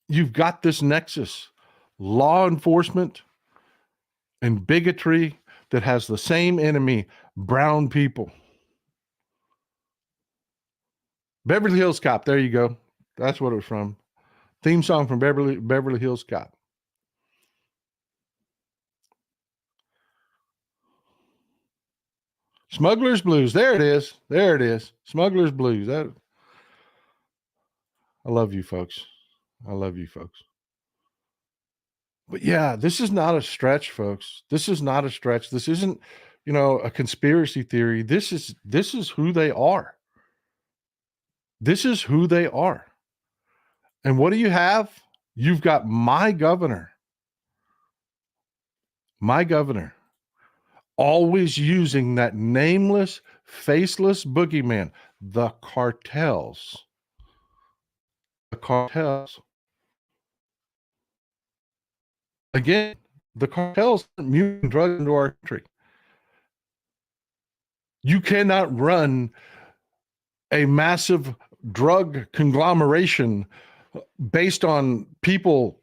you've got this nexus, law enforcement and bigotry that has the same enemy, brown people. Beverly Hills Cop, there you go. That's what it was from. Theme song from Beverly Hills Cop. Smuggler's Blues. There it is. There it is. Smuggler's Blues. I love you folks. I love you folks. But yeah, this is not a stretch, folks. This is not a stretch. This isn't, a conspiracy theory. This is who they are. This is who they are. And what do you have? You've got my governor, always using that nameless, faceless boogeyman, the cartels. The cartels. Again, the cartels are moving drugs into our country. You cannot run a massive drug conglomeration based on people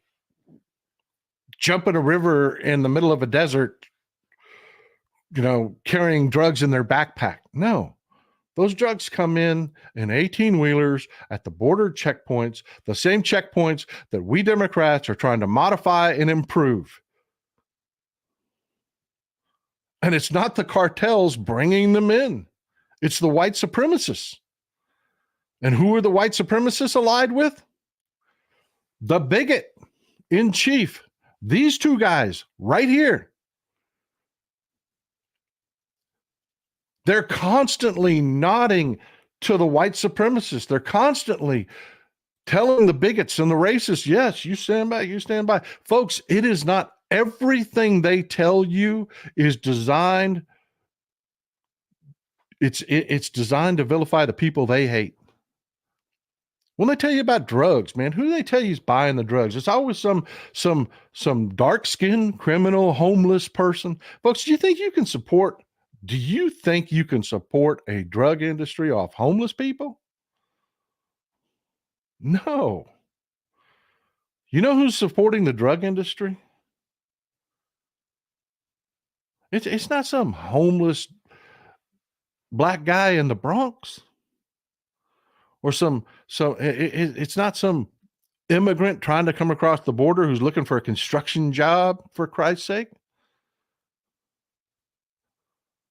jumping a river in the middle of a desert, carrying drugs in their backpack. No, those drugs come in 18-wheelers at the border checkpoints, the same checkpoints that we Democrats are trying to modify and improve. And it's not the cartels bringing them in. It's the white supremacists. And who are the white supremacists allied with? The bigot in chief. These two guys right here. They're constantly nodding to the white supremacists. They're constantly telling the bigots and the racists, yes, you stand by, you stand by. Folks, it is not everything they tell you is designed. It's designed to vilify the people they hate. When they tell you about drugs, man, who do they tell you is buying the drugs? It's always some dark-skinned criminal, homeless person. Folks, do you think you can support a drug industry off homeless people? No. You know who's supporting the drug industry? It's not some homeless black guy in the Bronx, or it's not some immigrant trying to come across the border who's looking for a construction job, for Christ's sake.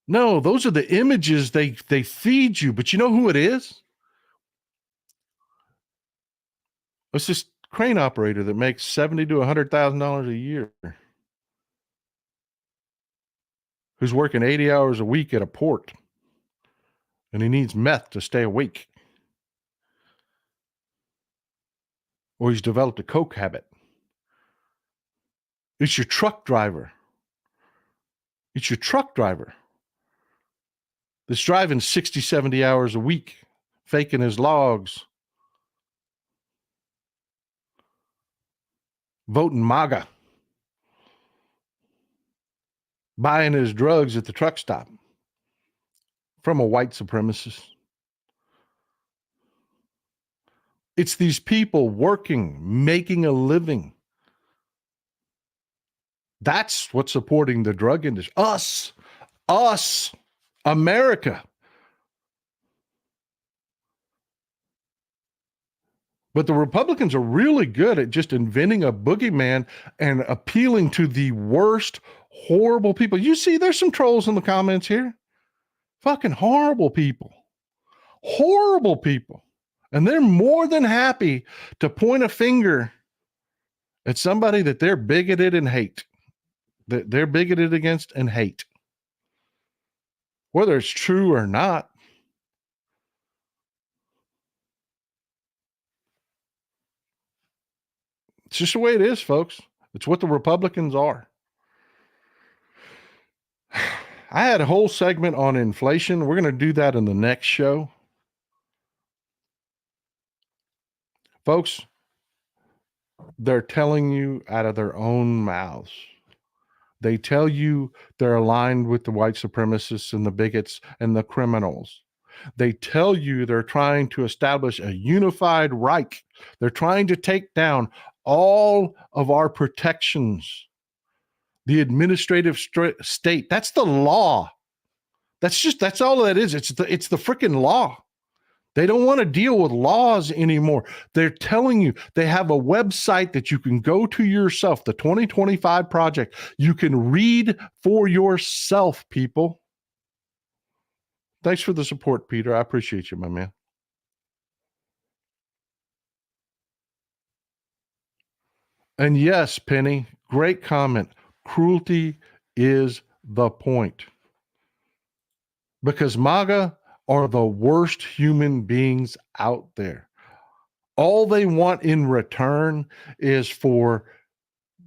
No, those are the images they feed you. But you know who it is? It's this crane operator that makes $70,000 to $100,000 a year, who's working 80 hours a week at a port, and he needs meth to stay awake. Or he's developed a coke habit. It's your truck driver. It's your truck driver that's driving 60, 70 hours a week, faking his logs, voting MAGA, buying his drugs at the truck stop from a white supremacist. It's these people working, making a living. That's what's supporting the drug industry. Us, America. But the Republicans are really good at just inventing a boogeyman and appealing to the worst, horrible people. You see, there's some trolls in the comments here. Fucking horrible people. Horrible people. And they're more than happy to point a finger at somebody that they're bigoted and hate. That they're bigoted against and hate. Whether it's true or not. It's just the way it is, folks. It's what the Republicans are. I had a whole segment on inflation. We're going to do that in the next show. Folks, they're telling you out of their own mouths. They tell you they're aligned with the white supremacists and the bigots and the criminals. They tell you they're trying to establish a unified Reich. They're trying to take down all of our protections, the administrative state. That's the law. That's all that is. It's the freaking law. They don't want to deal with laws anymore. They're telling you they have a website that you can go to yourself, the 2025 Project. You can read for yourself, people. Thanks for the support, Peter. I appreciate you, my man. And yes, Penny, great comment. Cruelty is the point. Because MAGA are the worst human beings out there. All they want in return is for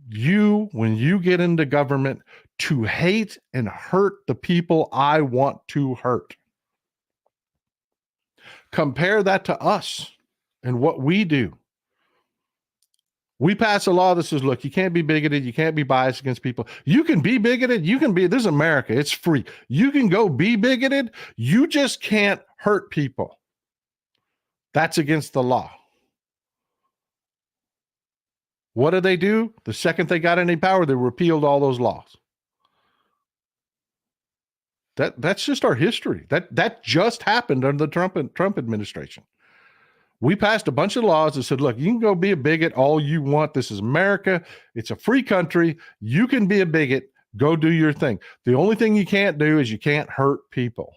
you, when you get into government, to hate and hurt the people I want to hurt. Compare that to us and what we do. We pass a law that says, look, you can't be bigoted. You can't be biased against people. You can be bigoted. This is America. It's free. You can go be bigoted. You just can't hurt people. That's against the law. What did they do? The second they got any power, they repealed all those laws. That's just our history. That just happened under the Trump administration. We passed a bunch of laws that said, look, you can go be a bigot all you want. This is America. It's a free country. You can be a bigot. Go do your thing. The only thing you can't do is you can't hurt people.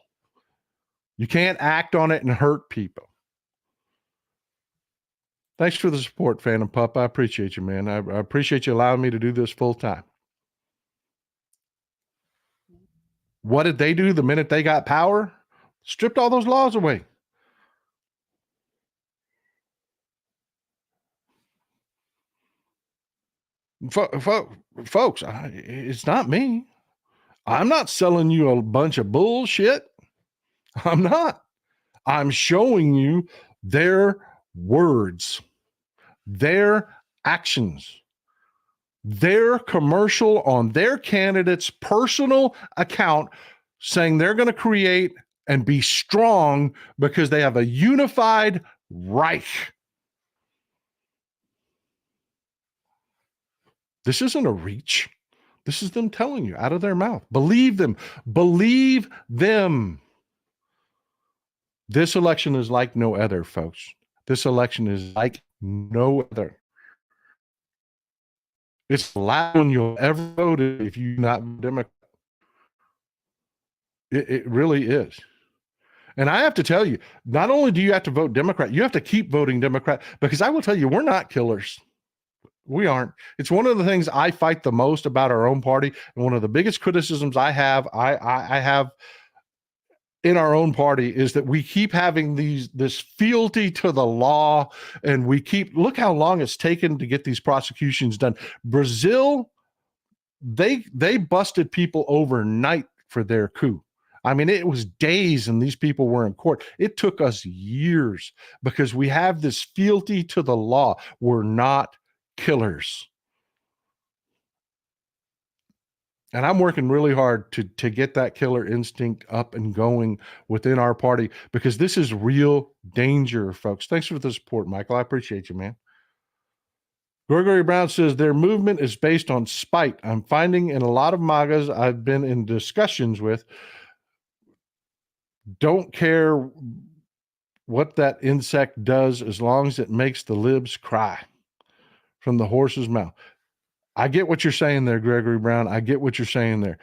You can't act on it and hurt people. Thanks for the support, Phantom Pup. I appreciate you, man. I appreciate you allowing me to do this full time. What did they do the minute they got power? Stripped all those laws away. Folks, it's not me. I'm not selling you a bunch of bullshit. I'm not. I'm showing you their words, their actions, their commercial on their candidate's personal account saying they're going to create and be strong because they have a unified Reich. This isn't a reach. This is them telling you out of their mouth. Believe them. Believe them. This election is like no other, folks. This election is like no other. It's the last one you'll ever vote if you're not Democrat. It really is. And I have to tell you, not only do you have to vote Democrat, you have to keep voting Democrat, because I will tell you, we're not killers. We aren't. It's one of the things I fight the most about our own party. And one of the biggest criticisms I have in our own party is that we keep having this fealty to the law, and look how long it's taken to get these prosecutions done. Brazil, they busted people overnight for their coup. I mean, it was days and these people were in court. It took us years because we have this fealty to the law. We're not killers. And I'm working really hard to get that killer instinct up and going within our party, because this is real danger, folks. Thanks for the support, Michael. I appreciate you, man. Gregory Brown says their movement is based on spite. I'm finding in a lot of MAGAs I've been in discussions with, don't care what that insect does as long as it makes the libs cry. From the horse's mouth. I get what you're saying there, Gregory Brown. I get what you're saying there.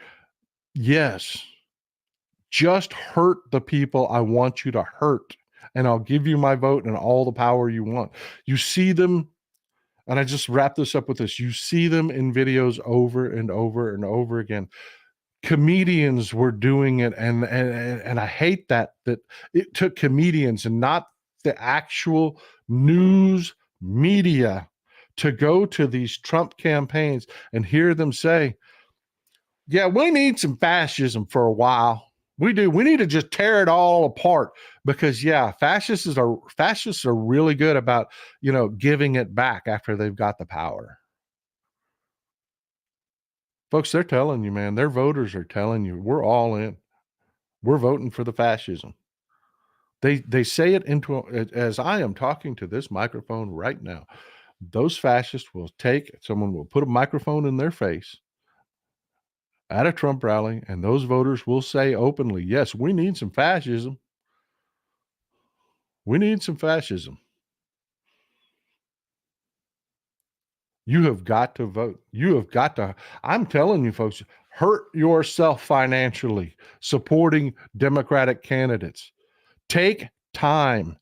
Yes. Just hurt the people I want you to hurt, and I'll give you my vote and all the power you want. You see them, and I just wrap this up with this. You see them in videos over and over and over again. Comedians were doing it, and I hate that it took comedians and not the actual news media to go to these Trump campaigns and hear them say, yeah, we need some fascism for a while. We do. We need to just tear it all apart, because fascists are really good about, giving it back after they've got the power. Folks, they're telling you, man, their voters are telling you, we're all in. We're voting for the fascism. They say it into as I am talking to this microphone right now. Those fascists will someone will put a microphone in their face at a Trump rally, and those voters will say openly, yes, we need some fascism. We need some fascism. You have got to vote. You have got to, I'm telling you, folks, hurt yourself financially supporting Democratic candidates. Take time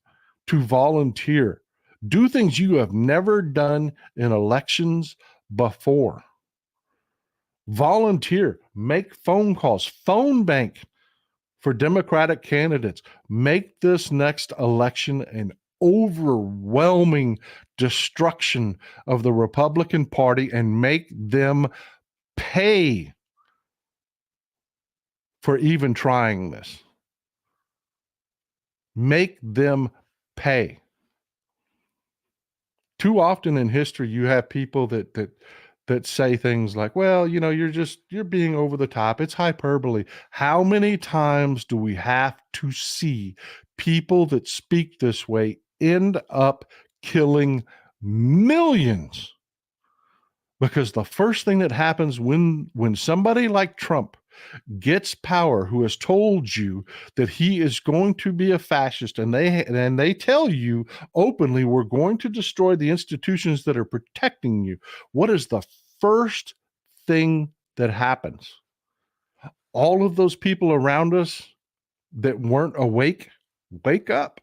to volunteer. Do things you have never done in elections before. Volunteer, make phone calls, phone bank for Democratic candidates. Make this next election an overwhelming destruction of the Republican Party and make them pay for even trying this. Make them pay. Too often in history, you have people that say things like, well, you're being over the top. It's hyperbole. How many times do we have to see people that speak this way end up killing millions? Because the first thing that happens when somebody like Trump gets power, who has told you that he is going to be a fascist, and they tell you openly, we're going to destroy the institutions that are protecting you, what is the first thing that happens? All of those people around us that weren't awake wake up,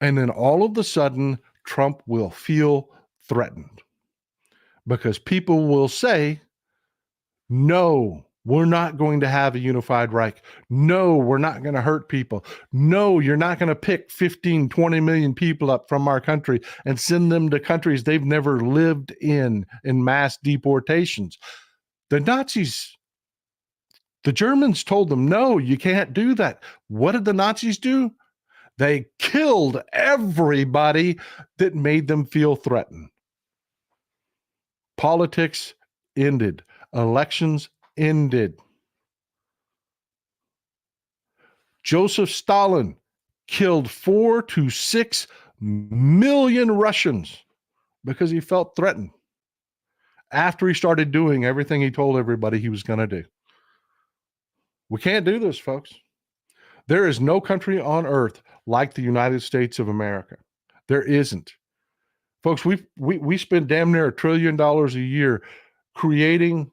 and then all of a sudden Trump will feel threatened because people will say, no, we're not going to have a unified Reich. No, we're not going to hurt people. No, you're not going to pick 15, 20 million people up from our country and send them to countries they've never lived in mass deportations. The Nazis, the Germans told them, no, you can't do that. What did the Nazis do? They killed everybody that made them feel threatened. Politics ended. Elections ended. Joseph Stalin killed 4 to 6 million Russians because he felt threatened after he started doing everything he told everybody he was going to do. We can't do this, folks. There is no country on earth like the United States of America. There isn't. Folks, we spend damn near $1 trillion a year creating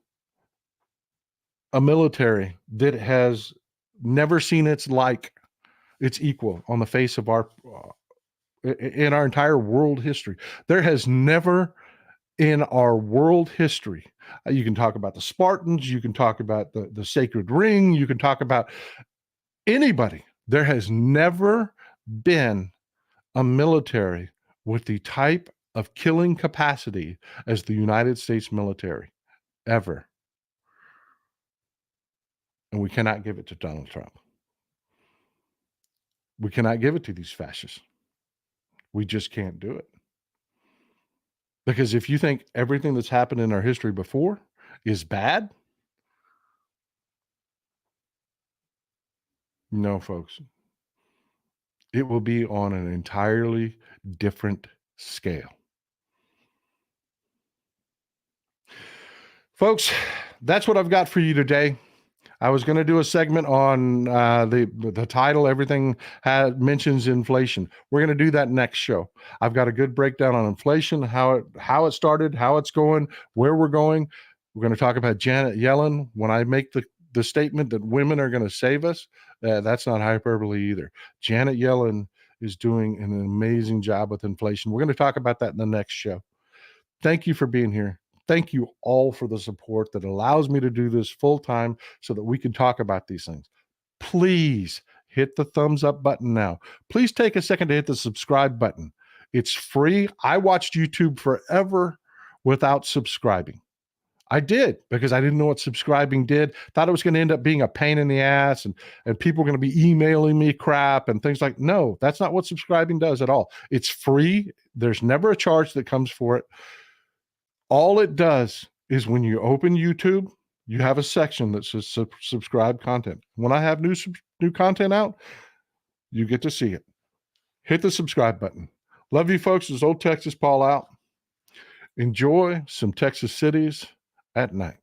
a military that has never seen its equal on the face of in our entire world history. There has never in our world history, you can talk about the Spartans, you can talk about the Sacred Ring, you can talk about anybody. There has never been a military with the type of killing capacity as the United States military, ever. And we cannot give it to Donald Trump. We cannot give it to these fascists. We just can't do it. Because if you think everything that's happened in our history before is bad, no, folks. It will be on an entirely different scale. Folks, that's what I've got for you today. I was going to do a segment on the title, everything mentions inflation. We're going to do that next show. I've got a good breakdown on inflation, how it started, how it's going, where we're going. We're going to talk about Janet Yellen. When I make the statement that women are going to save us, that's not hyperbole either. Janet Yellen is doing an amazing job with inflation. We're going to talk about that in the next show. Thank you for being here. Thank you all for the support that allows me to do this full time so that we can talk about these things. Please hit the thumbs up button now. Please take a second to hit the subscribe button. It's free. I watched YouTube forever without subscribing. I did, because I didn't know what subscribing did. Thought it was going to end up being a pain in the ass, and people were going to be emailing me crap and things like, no, that's not what subscribing does at all. It's free. There's never a charge that comes for it. All it does is when you open YouTube, you have a section that says subscribe content. When I have new content out, you get to see it. Hit the subscribe button. Love you folks. It's Old Texas Paul out. Enjoy some Texas cities at night.